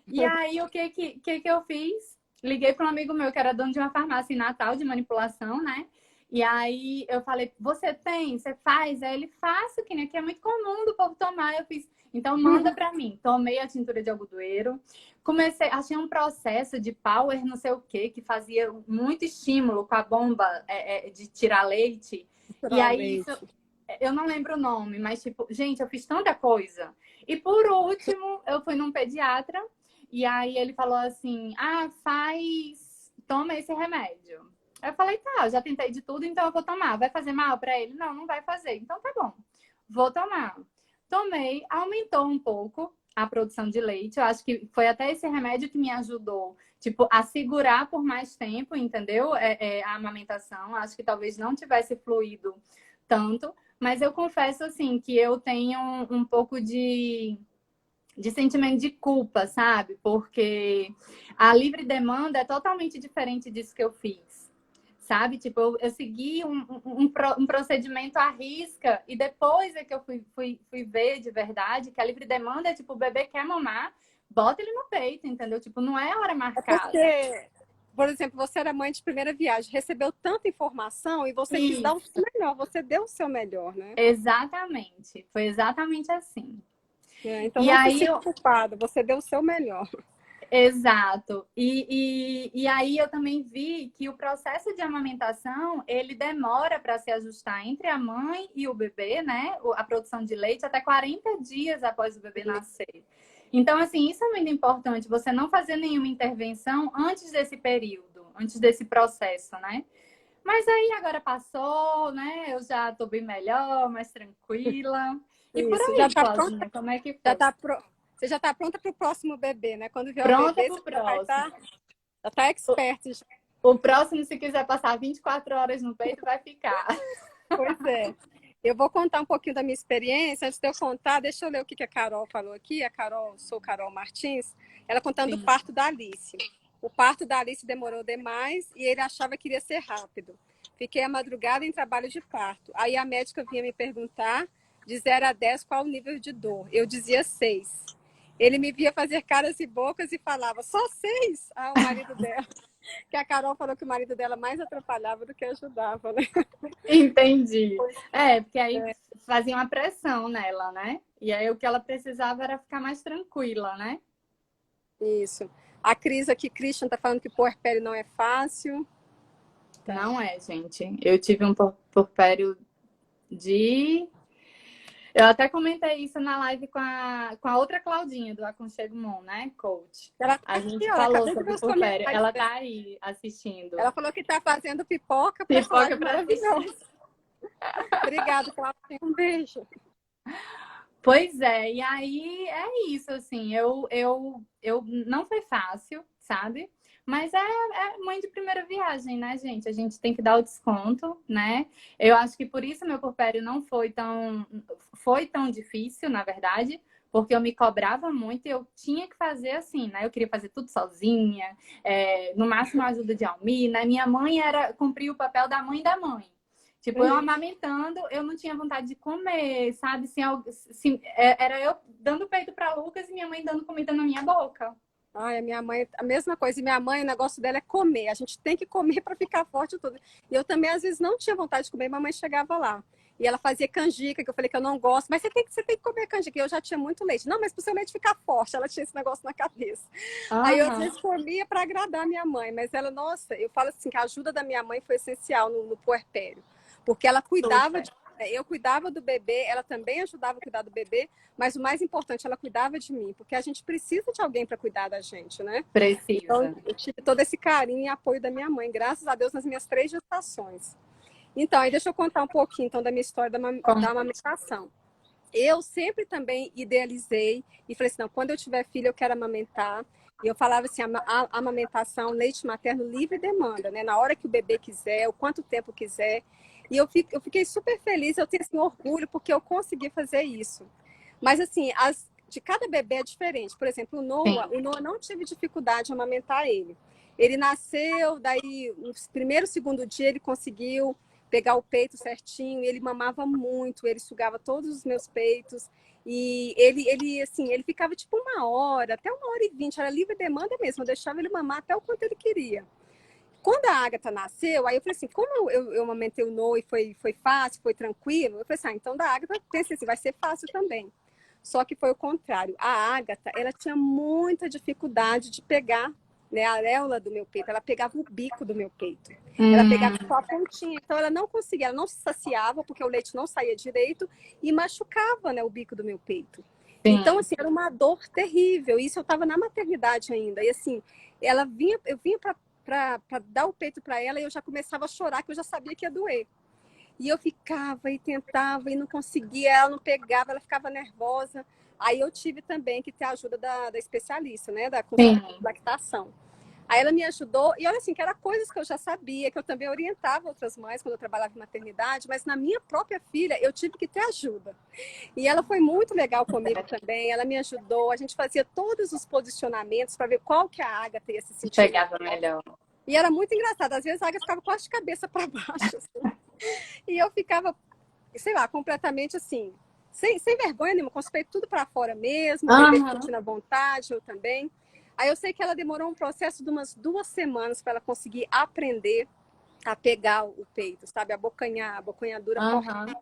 E aí, o que eu fiz? Liguei para um amigo meu que era dono de uma farmácia em Natal de manipulação, né? E aí eu falei, você tem? Você faz? Aí ele, faço, que aqui é muito comum do povo tomar. Eu fiz, então manda para mim. Tomei a tintura de algodoeiro. Comecei, achei um processo de power, não sei o quê, que fazia muito estímulo com a bomba de tirar leite. E Misturar aí isso, leite. eu não lembro o nome, mas tipo, gente, eu fiz tanta coisa. E por último, eu fui num pediatra e aí ele falou assim: ah, toma esse remédio. Eu falei: tá, eu já tentei de tudo, então eu vou tomar. Vai fazer mal para ele? Não, não vai fazer. Então tá bom, vou tomar. Tomei, aumentou um pouco a produção de leite. Eu acho que foi até esse remédio que me ajudou, tipo, a segurar por mais tempo, entendeu? A amamentação. Acho que talvez não tivesse fluído tanto, mas eu confesso assim que eu tenho um pouco de sentimento de culpa, sabe? Porque a livre demanda é totalmente diferente disso que eu fiz. Sabe? Tipo, eu segui um procedimento à risca e depois é que eu fui ver de verdade que a livre demanda é tipo, o bebê quer mamar, bota ele no peito, entendeu? Tipo, não é hora É marcada. porque, por exemplo, você era mãe de primeira viagem, recebeu tanta informação e você quis dar o seu Isso, melhor, você deu o seu melhor, né? exatamente. Foi exatamente assim. É, então E não se aí sinta culpado, você deu o seu melhor. exato. E aí eu também vi que o processo de amamentação, ele demora para se ajustar entre a mãe e o bebê, né? A produção de leite até 40 dias após o bebê nascer. Então, assim, isso é muito importante, você não fazer nenhuma intervenção antes desse período, antes desse processo, né? Mas aí agora passou, né? Eu já tô bem melhor, mais tranquila. E por Isso, já aí, está pronta, Claudinha, como é que já foi? tá você já está pronta para o próximo bebê, né? Quando vier o Pronta bebê, pro você já vai próximo. estar, já tá expert. Já. O próximo, se quiser passar 24 horas no peito, vai ficar. Pois é. Eu vou contar um pouquinho da minha experiência. Antes de eu contar, deixa eu ler o que a Carol falou aqui. A Carol, sou Carol Martins, ela contando do Sim. parto da Alice. O parto da Alice demorou demais e ele achava que iria ser rápido. Fiquei a madrugada em trabalho de parto. Aí a médica vinha me perguntar de 0 a 10 qual o nível de dor. Eu dizia 6. Ele me via fazer caras e bocas e falava, só 6? Ah, o marido dela. Que a Carol falou que o marido dela mais atrapalhava do que ajudava, né? Entendi. Porque aí fazia uma pressão nela, né? E aí o que ela precisava era ficar mais tranquila, né? Isso. A Cris aqui, Christian, tá falando que puerpério não é fácil. Tá. Não é, gente. Eu tive um porpério de Eu até comentei isso na live com a outra Claudinha, do Aconchego Mon, né, coach? Ela tá A aqui, gente ó, falou acabei de ver sobre os puerpério. comentários Ela dela. tá aí assistindo. Ela falou que tá fazendo pipoca para essa Pipoca live pra assistir. maravilhosa. Obrigada, Claudinha. Um beijo. Pois é, e aí é isso, assim, eu não foi fácil, sabe? Mas é mãe de primeira viagem, né, gente? A gente tem que dar o desconto, né? Eu acho que por isso meu puerpério não foi tão difícil, na verdade, porque eu me cobrava muito e eu tinha que fazer assim, né? Eu queria fazer tudo sozinha, no máximo a ajuda de Almi, né? Minha mãe cumpria o papel da mãe da mãe. Tipo, eu amamentando, eu não tinha vontade de comer, sabe? Era eu dando peito para Lucas e minha mãe dando comida na minha boca. Ai, a minha mãe, a mesma coisa. E minha mãe, o negócio dela é comer. A gente tem que comer para ficar forte e tudo. E eu também, às vezes, não tinha vontade de comer. Mamãe chegava lá. E ela fazia canjica, que eu falei que eu não gosto. Mas você tem que comer canjica. E eu já tinha muito leite. Não, mas pro seu leite ficar forte. Ela tinha esse negócio na cabeça. Aí eu, às Aham. vezes, comia para agradar a minha mãe. Mas ela, nossa, eu falo assim, que a ajuda da minha mãe foi essencial no puerpério. Porque ela cuidava Super. de... Eu cuidava do bebê, ela também ajudava a cuidar do bebê, mas o mais importante, ela cuidava de mim, porque a gente precisa de alguém para cuidar da gente, né? Então, Precisa. eu tive todo esse carinho e apoio da minha mãe, graças a Deus, nas minhas 3 gestações. Então, aí deixa eu contar um pouquinho então, da minha história da amamentação. Eu sempre também idealizei e falei assim, não, quando eu tiver filho, eu quero amamentar. E eu falava assim, a amamentação, leite materno livre demanda, né? Na hora que o bebê quiser, o quanto tempo quiser. E eu fiquei super feliz, eu tenho assim, orgulho, porque eu consegui fazer isso. Mas assim, de cada bebê é diferente. Por exemplo, Sim. O Noah não tive dificuldade em amamentar ele. Ele nasceu, daí no primeiro, segundo dia ele conseguiu pegar o peito certinho, ele mamava muito, ele sugava todos os meus peitos. E assim, ele ficava tipo 1 hora, até 1 hora e 20, era livre demanda mesmo, eu deixava ele mamar até o quanto ele queria. Quando a Agatha nasceu, aí eu falei assim, como eu amamentei o Noah e foi fácil, foi tranquilo, eu falei assim, então da Agatha, pensei assim, vai ser fácil também. Só que foi o contrário. A Agatha, ela tinha muita dificuldade de pegar, né, a areola do meu peito, ela pegava o bico do meu peito. Ela pegava só a pontinha, então ela não conseguia, ela não se saciava porque o leite não saía direito e machucava, né, o bico do meu peito. Então, Sim. assim, era uma dor terrível. Isso eu estava na maternidade ainda. E assim, eu vinha para dar o peito para ela e eu já começava a chorar, que eu já sabia que ia doer. E eu ficava e tentava e não conseguia, ela não pegava, ela ficava nervosa. Aí eu tive também que ter a ajuda da especialista, né, da Sim. consulta de lactação. Aí ela me ajudou, e olha assim, que era coisas que eu já sabia, que eu também orientava outras mães quando eu trabalhava em maternidade, mas na minha própria filha eu tive que ter ajuda. E ela foi muito legal comigo também, ela me ajudou, a gente fazia todos os posicionamentos para ver qual que a Agatha ia se sentir Pegava melhor. melhor. E era muito engraçado, às vezes a Agatha ficava quase de cabeça para baixo, assim. E eu ficava, sei lá, completamente assim, sem vergonha nenhuma, com os peitos tudo para fora mesmo, o bebê Aham. sentindo a vontade, eu também. Aí eu sei que ela demorou um processo de umas 2 semanas para ela conseguir aprender a pegar o peito, sabe? A bocanhadura forte. Aham.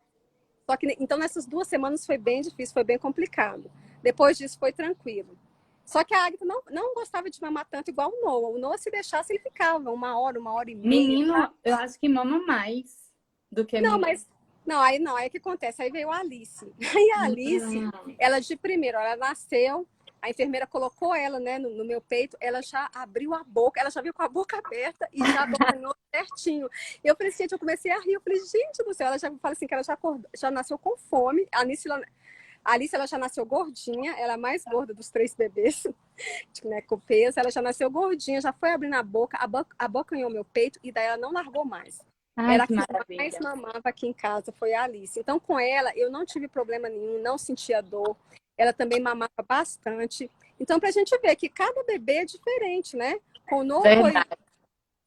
Só que, então, nessas 2 semanas foi bem difícil, foi bem complicado. Depois disso, foi tranquilo. Só que a Agatha não gostava de mamar tanto igual o Noah. O Noah, se deixasse, ele ficava 1 hora, 1 hora e meia, sabe? Menino, eu acho que mama mais do que Não, menino. mas... Não, aí o que acontece? Aí veio a Alice. Aí a Alice, Hum. ela de primeiro, ela nasceu, a enfermeira colocou ela, né, no meu peito, ela já abriu a boca, ela já veio com a boca aberta e já abocanhou certinho. Eu falei, gente, eu comecei a rir, eu falei, gente do céu, ela já fala assim que ela já nasceu com fome. A Alice, ela já nasceu gordinha, ela é a mais gorda dos 3 bebês, né, com peso. Ela já nasceu gordinha, já foi abrindo a boca, abocanhou meu peito e daí ela não largou mais. Ai, Era a que que mais maravilha. mamava aqui em casa, foi a Alice. Então, com ela, eu não tive problema nenhum, não sentia dor. Ela também mamava bastante. Então, para a gente ver que cada bebê é diferente, né? Com o Noah foi Verdade.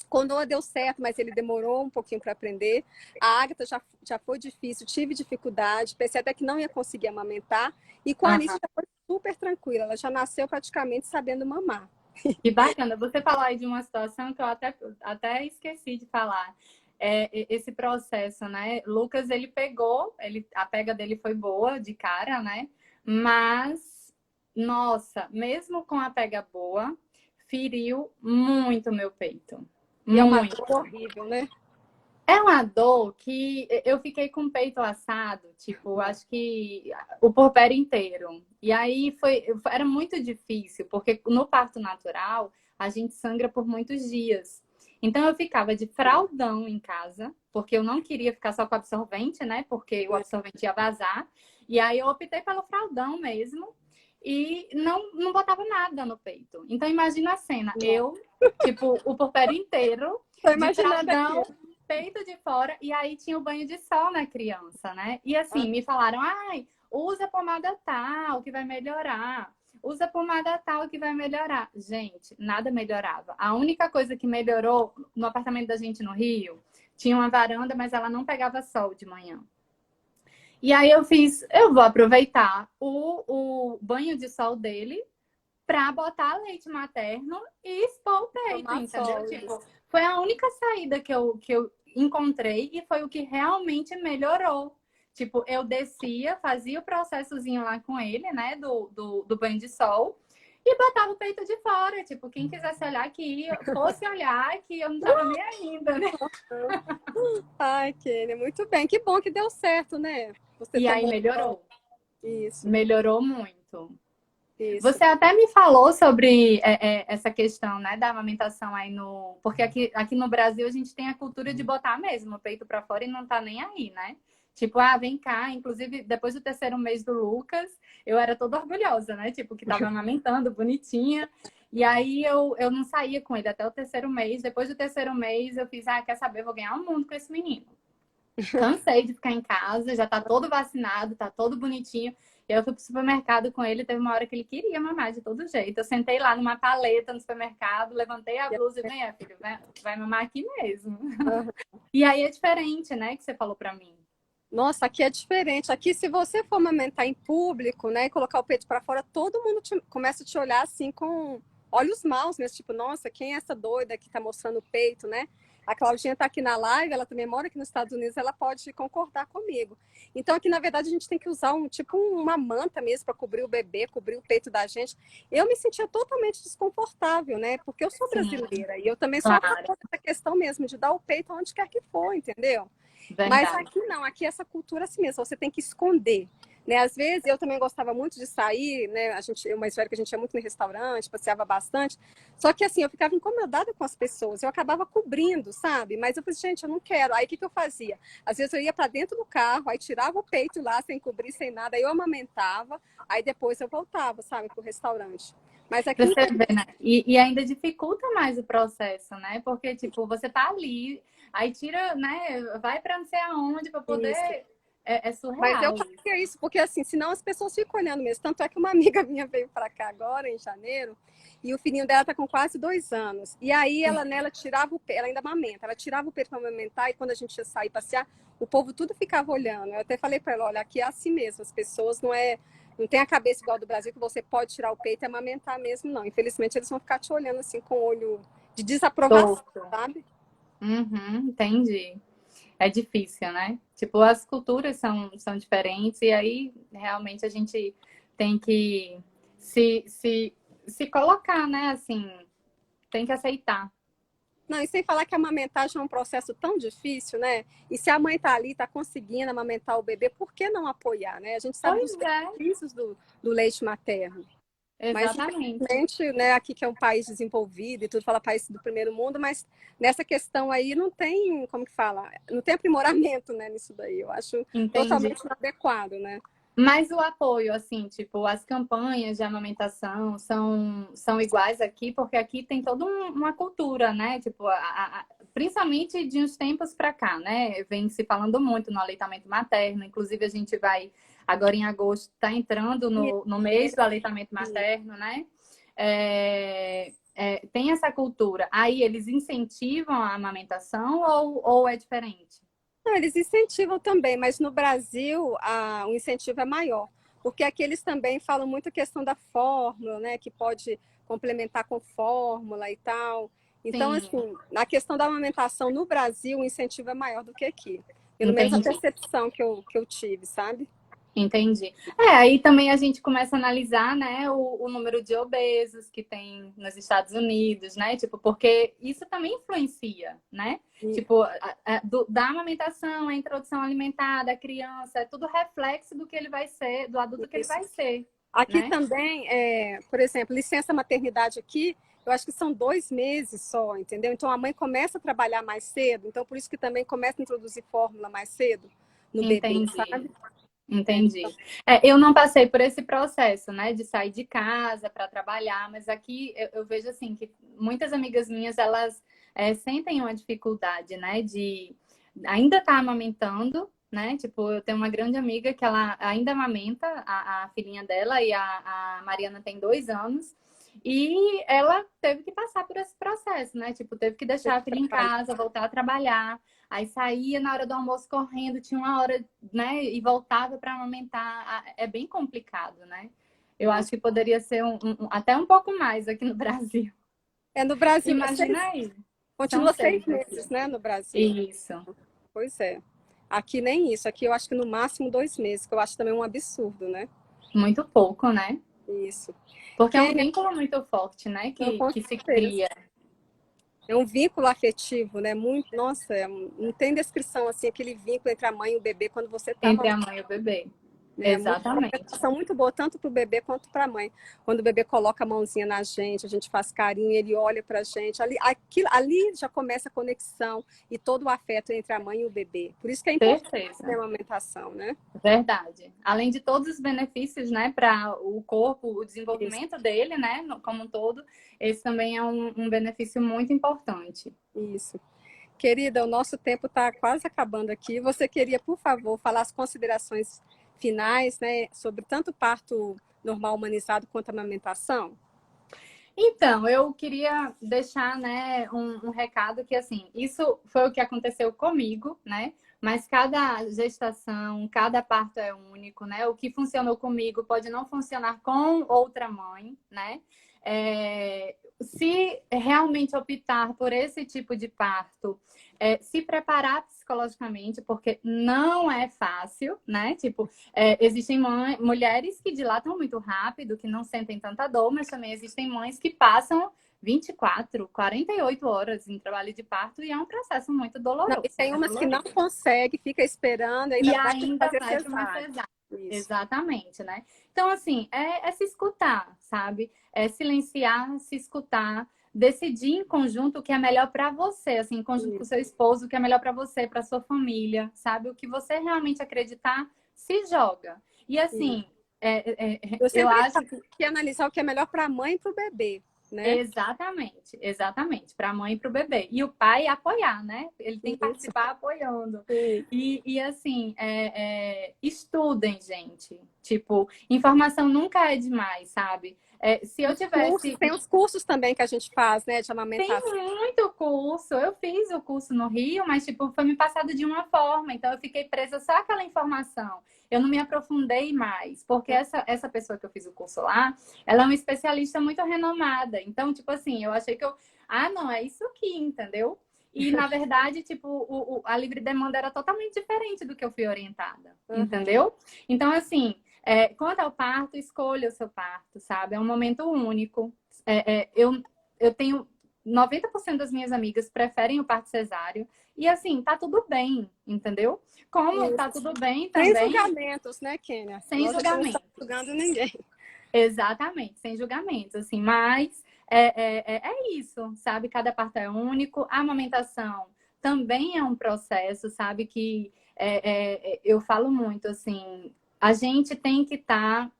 quando Noah deu certo, mas ele demorou um pouquinho para aprender. A Agatha já foi difícil, tive dificuldade, pensei até que não ia conseguir amamentar. E com a Alice Aham. já foi super tranquila, ela já nasceu praticamente sabendo mamar. Que bacana. Você falou aí de uma situação que eu até esqueci de falar. Esse processo, né? Lucas, ele pegou, a pega dele foi boa de cara, né? Mas, nossa, mesmo com a pega boa, feriu muito meu peito. E é uma Muito. dor horrível, né? É uma dor que eu fiquei com o peito assado, tipo, acho que o puerpério inteiro. E aí era muito difícil, porque no parto natural a gente sangra por muitos dias. Então eu ficava de fraldão em casa, porque eu não queria ficar só com absorvente, né? Porque o absorvente ia vazar. E aí eu optei pelo fraldão mesmo e não botava nada no peito. Então imagina a cena, eu, tipo, o puerpério inteiro Tô de imaginando aqui. fraldão, peito de fora, e aí tinha o banho de sol na criança, né? E assim, me falaram, ai, usa pomada tal, que vai melhorar. Usa pomada tal que vai melhorar. Gente, nada melhorava. A única coisa que melhorou no apartamento da gente no Rio, tinha uma varanda, mas ela não pegava sol de manhã. E aí eu vou aproveitar o banho de sol dele para botar leite materno e expor o peito, Tomar entendeu? sol. Tipo, foi a única saída que eu encontrei e foi o que realmente melhorou. Tipo, eu descia, fazia o processozinho lá com ele, né, do banho de sol, e botava o peito de fora. Tipo, quem quisesse olhar que fosse olhar, que eu não tava nem ainda, né? Ai, Kênia, muito bem. Que bom que deu certo, né? Você E aí tomou sol. melhorou. Isso, Melhorou muito. isso. Você até me falou sobre essa questão, né, da amamentação aí no. Porque aqui no Brasil a gente tem a cultura de botar mesmo o peito para fora e não tá nem aí, né? Tipo, ah, vem cá. Inclusive, depois do terceiro mês do Lucas, eu era toda orgulhosa, né? Tipo, que tava amamentando, bonitinha. E aí eu não saía com ele até o terceiro mês. Depois do terceiro mês, eu fiz, ah, quer saber? Vou ganhar o mundo com esse menino. Cansei de ficar em casa, já tá todo vacinado, tá todo bonitinho. E eu fui pro supermercado com ele, teve uma hora que ele queria mamar de todo jeito. Eu sentei lá numa paleta no supermercado, levantei a blusa e vem, filho, vai mamar aqui mesmo. Aham. E aí é diferente, né, que você falou pra mim. Nossa, aqui é diferente. Aqui, se você for amamentar em público, né, e colocar o peito para fora, todo mundo começa a te olhar assim com olhos maus mesmo, tipo, nossa, quem é essa doida que tá mostrando o peito, né? A Claudinha tá aqui na live, ela também mora aqui nos Estados Unidos, ela pode concordar comigo. Então, aqui, na verdade, a gente tem que usar uma manta mesmo para cobrir o bebê, cobrir o peito da gente. Eu me sentia totalmente desconfortável, né? Porque eu sou Sim, brasileira e eu também sou a claro, favor dessa questão mesmo de dar o peito onde quer que for, entendeu? Mas verdade. aqui não, aqui é essa cultura assim mesmo, você tem que esconder. Né? Às vezes eu também gostava muito de sair, né? Eu mais velha que a gente ia muito no restaurante, passeava bastante. Só que assim, eu ficava incomodada com as pessoas, eu acabava cobrindo, sabe? Mas eu falei, gente, eu não quero. Aí o que eu fazia? Às vezes eu ia para dentro do carro, aí tirava o peito lá sem cobrir, sem nada, aí eu amamentava, aí depois eu voltava, sabe, pro restaurante. Mas aqui, Você vê, né? E ainda dificulta mais o processo, né? Porque, tipo, você tá ali, aí tira, né? Vai pra não sei aonde pra isso. poder. É Mas eu surreal isso. fazia isso, porque assim, senão as pessoas ficam olhando mesmo. Tanto é que uma amiga minha veio para cá agora, em janeiro, e o filhinho dela tá com quase 2 anos. E aí ela nela tirava o peito, ela ainda amamenta, ela tirava o peito para amamentar, e quando a gente ia sair passear, o povo tudo ficava olhando. Eu até falei para ela, olha, aqui é assim mesmo, as pessoas não tem a cabeça igual do Brasil, que você pode tirar o peito e amamentar mesmo, não. Infelizmente, eles vão ficar te olhando assim com olho de desaprovação, Torto. sabe? Uhum, entendi. É difícil, né? Tipo, as culturas são diferentes e aí realmente a gente tem que se, se, se colocar, né? Assim, tem que aceitar. Não, e sem falar que a amamentagem é um processo tão difícil, né? E se a mãe está ali, está conseguindo amamentar o bebê, por que não apoiar, né? A gente sabe dos Pois é, benefícios do leite materno. Mas, exatamente. infelizmente, né, aqui que é um país desenvolvido e tudo fala país do primeiro mundo, mas nessa questão aí não tem, como que fala? Não tem aprimoramento, né, nisso daí. Eu acho Entendi. totalmente inadequado, né? Mas o apoio, assim, tipo, as campanhas de amamentação são iguais aqui, porque aqui tem toda uma cultura, né? Tipo, principalmente de uns tempos para cá, né? Vem se falando muito no aleitamento materno. Inclusive, a gente vai, agora em agosto, tá entrando no mês do aleitamento materno, né? Tem essa cultura. Aí, eles incentivam a amamentação ou é diferente? Não, eles incentivam também, mas no Brasil o incentivo é maior, porque aqui eles também falam muito a questão da fórmula, né, que pode complementar com fórmula e tal. Então, Sim, assim, na questão da amamentação no Brasil, o incentivo é maior do que aqui. Pelo menos a entendi. percepção que eu tive, sabe? Entendi. Aí também a gente começa a analisar, né, o número de obesos que tem nos Estados Unidos, né? Tipo, porque isso também influencia, né? Tipo, da amamentação, a introdução alimentar da criança, é tudo reflexo do que ele vai ser, do adulto que ele Isso. vai ser, Aqui né? também, por exemplo, licença maternidade aqui, eu acho que são 2 meses só, entendeu? Então a mãe começa a trabalhar mais cedo, então por isso que também começa a introduzir fórmula mais cedo no bebê, Entendi. sabe? Então, Entendi. Eu não passei por esse processo, né, de sair de casa para trabalhar, mas aqui eu vejo assim que muitas amigas minhas elas sentem uma dificuldade, né, de ainda estar amamentando, né? Tipo, eu tenho uma grande amiga que ela ainda amamenta a filhinha dela e a Mariana tem 2 anos. E ela teve que passar por esse processo, né? Tipo, teve que deixar a filha em casa, voltar a trabalhar. Aí saía na hora do almoço correndo, tinha uma hora, né? E voltava para amamentar. É bem complicado, né? Eu acho que poderia ser até um pouco mais aqui no Brasil. no Brasil, Imagina aí. São continua 6 meses, seis aqui. né, no Brasil. Isso. Pois é. Aqui nem isso, aqui eu acho que no máximo 2 meses, que eu acho também um absurdo, né? Muito pouco, né? Isso. Porque é um Kênia, vínculo muito forte, né? não, com Que se certeza. cria É um vínculo afetivo, né? Muito, nossa, não tem descrição assim, aquele vínculo entre a mãe e o bebê quando você está entre a mãe e o bebê. né? Uma Exatamente. sensação muito boa, tanto para o bebê quanto para a mãe. Quando o bebê coloca a mãozinha na gente, a gente faz carinho, ele olha para a gente. Ali já começa a conexão e todo o afeto entre a mãe e o bebê. Por isso que é importante a Certeza. amamentação, né? Verdade. Além de todos os benefícios, né, para o corpo, o Isso, desenvolvimento dele, né, como um todo, esse também é um benefício muito importante. isso. Querida, o nosso tempo está quase acabando aqui. Você queria, por favor, falar as considerações finais, né, sobre tanto o parto normal humanizado quanto a amamentação? Então, eu queria deixar, né, um recado que, assim, isso foi o que aconteceu comigo, né? Mas cada gestação, cada parto é único, né? O que funcionou comigo pode não funcionar com outra mãe, né? Se realmente optar por esse tipo de parto, se preparar psicologicamente, porque não é fácil, né? Tipo, existem mulheres que dilatam muito rápido, que não sentem tanta dor, mas também existem mães que passam 24, 48 horas em trabalho de parto e é um processo muito Não, e doloroso. tem É umas que não dolorido. consegue, fica esperando, E ainda vai ter que ainda fazer vai para uma cesárea. cesárea. Isso, Exatamente, né? Então, assim, é se escutar, sabe? É silenciar, se escutar, decidir em conjunto o que é melhor para você, assim, em conjunto com o isso, seu esposo, o que é melhor para você, para sua família, sabe? O que você realmente acreditar, se joga. E, isso. assim, Eu eu sempre acho falo que analisar o que é melhor para a mãe e para o bebê, né? exatamente, exatamente, para a mãe e para o bebê. E o pai apoiar, né? Ele tem que Isso, participar apoiando. sim. E assim, estudem, gente. Tipo, informação nunca é demais, sabe? Se eu Os cursos, tivesse tem os cursos também que a gente faz, né, de tem amamentação. muito curso. Eu fiz o curso no Rio, mas tipo, foi me passado de uma forma. Então eu fiquei presa só àquela informação. Eu não me aprofundei mais, porque essa pessoa que eu fiz o curso lá, ela é uma especialista muito renomada. Então, tipo assim, eu achei que não, é isso aqui, entendeu? E na verdade, tipo, a livre demanda era totalmente diferente do que eu fui orientada, Uhum. entendeu? Então, assim, quanto ao parto, escolha o seu parto, sabe? É um momento único. Eu tenho 90% das minhas amigas preferem o parto cesáreo. E assim, tá tudo bem, entendeu? Como tá Isso. tudo bem Sem também, julgamentos, né, Kênia? sem Nós aqui não estamos julgamento. julgando ninguém. Exatamente, sem julgamentos, assim. Mas é isso, sabe? Cada parto é único. A amamentação também é um processo, sabe? Que eu falo muito, assim, a gente tem que estar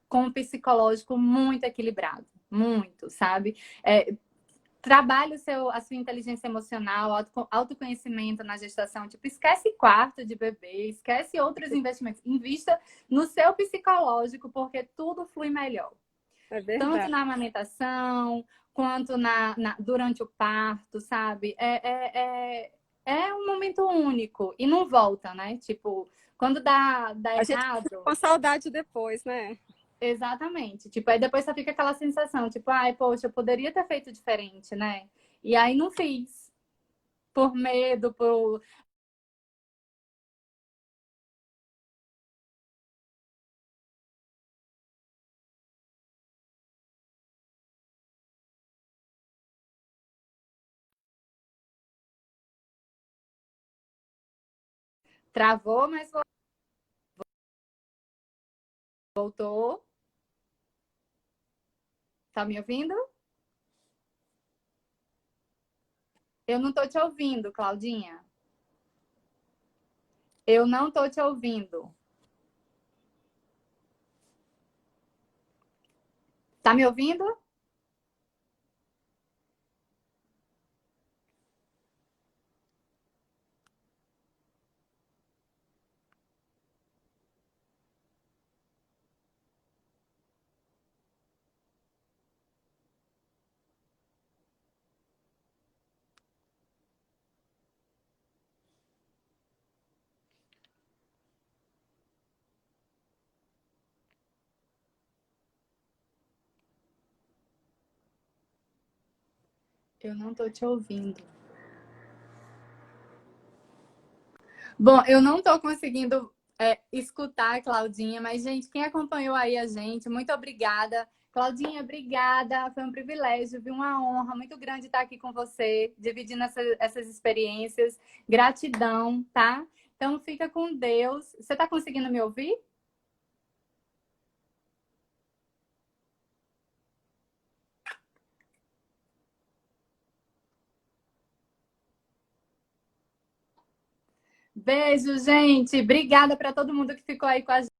com o psicológico muito equilibrado. Muito, sabe? Trabalhe a sua inteligência emocional, autoconhecimento na gestação. Tipo, esquece quarto de bebê, esquece outros investimentos. Invista no seu psicológico, porque tudo flui melhor. É Tanto verdade. na amamentação, quanto durante o parto, sabe? É um momento único e não volta, né? Tipo, quando dá A gente fica errado, com saudade depois, né? exatamente. Tipo, aí depois só fica aquela sensação, tipo, ai, poxa, eu poderia ter feito diferente, né? E aí não fiz. Por medo, por Travou, mas voltou. Tá me ouvindo? Eu não tô te ouvindo, Claudinha. Eu não tô te ouvindo. Tá me ouvindo? Eu não tô te ouvindo. Bom, eu não tô conseguindo escutar a Claudinha, mas, gente, quem acompanhou aí a gente, muito obrigada. Claudinha, obrigada. Foi um privilégio, viu? Uma honra muito grande estar aqui com você, dividindo essas experiências. Gratidão, tá? Então, fica com Deus. Você tá conseguindo me ouvir? Beijo, gente. Obrigada para todo mundo que ficou aí com a gente.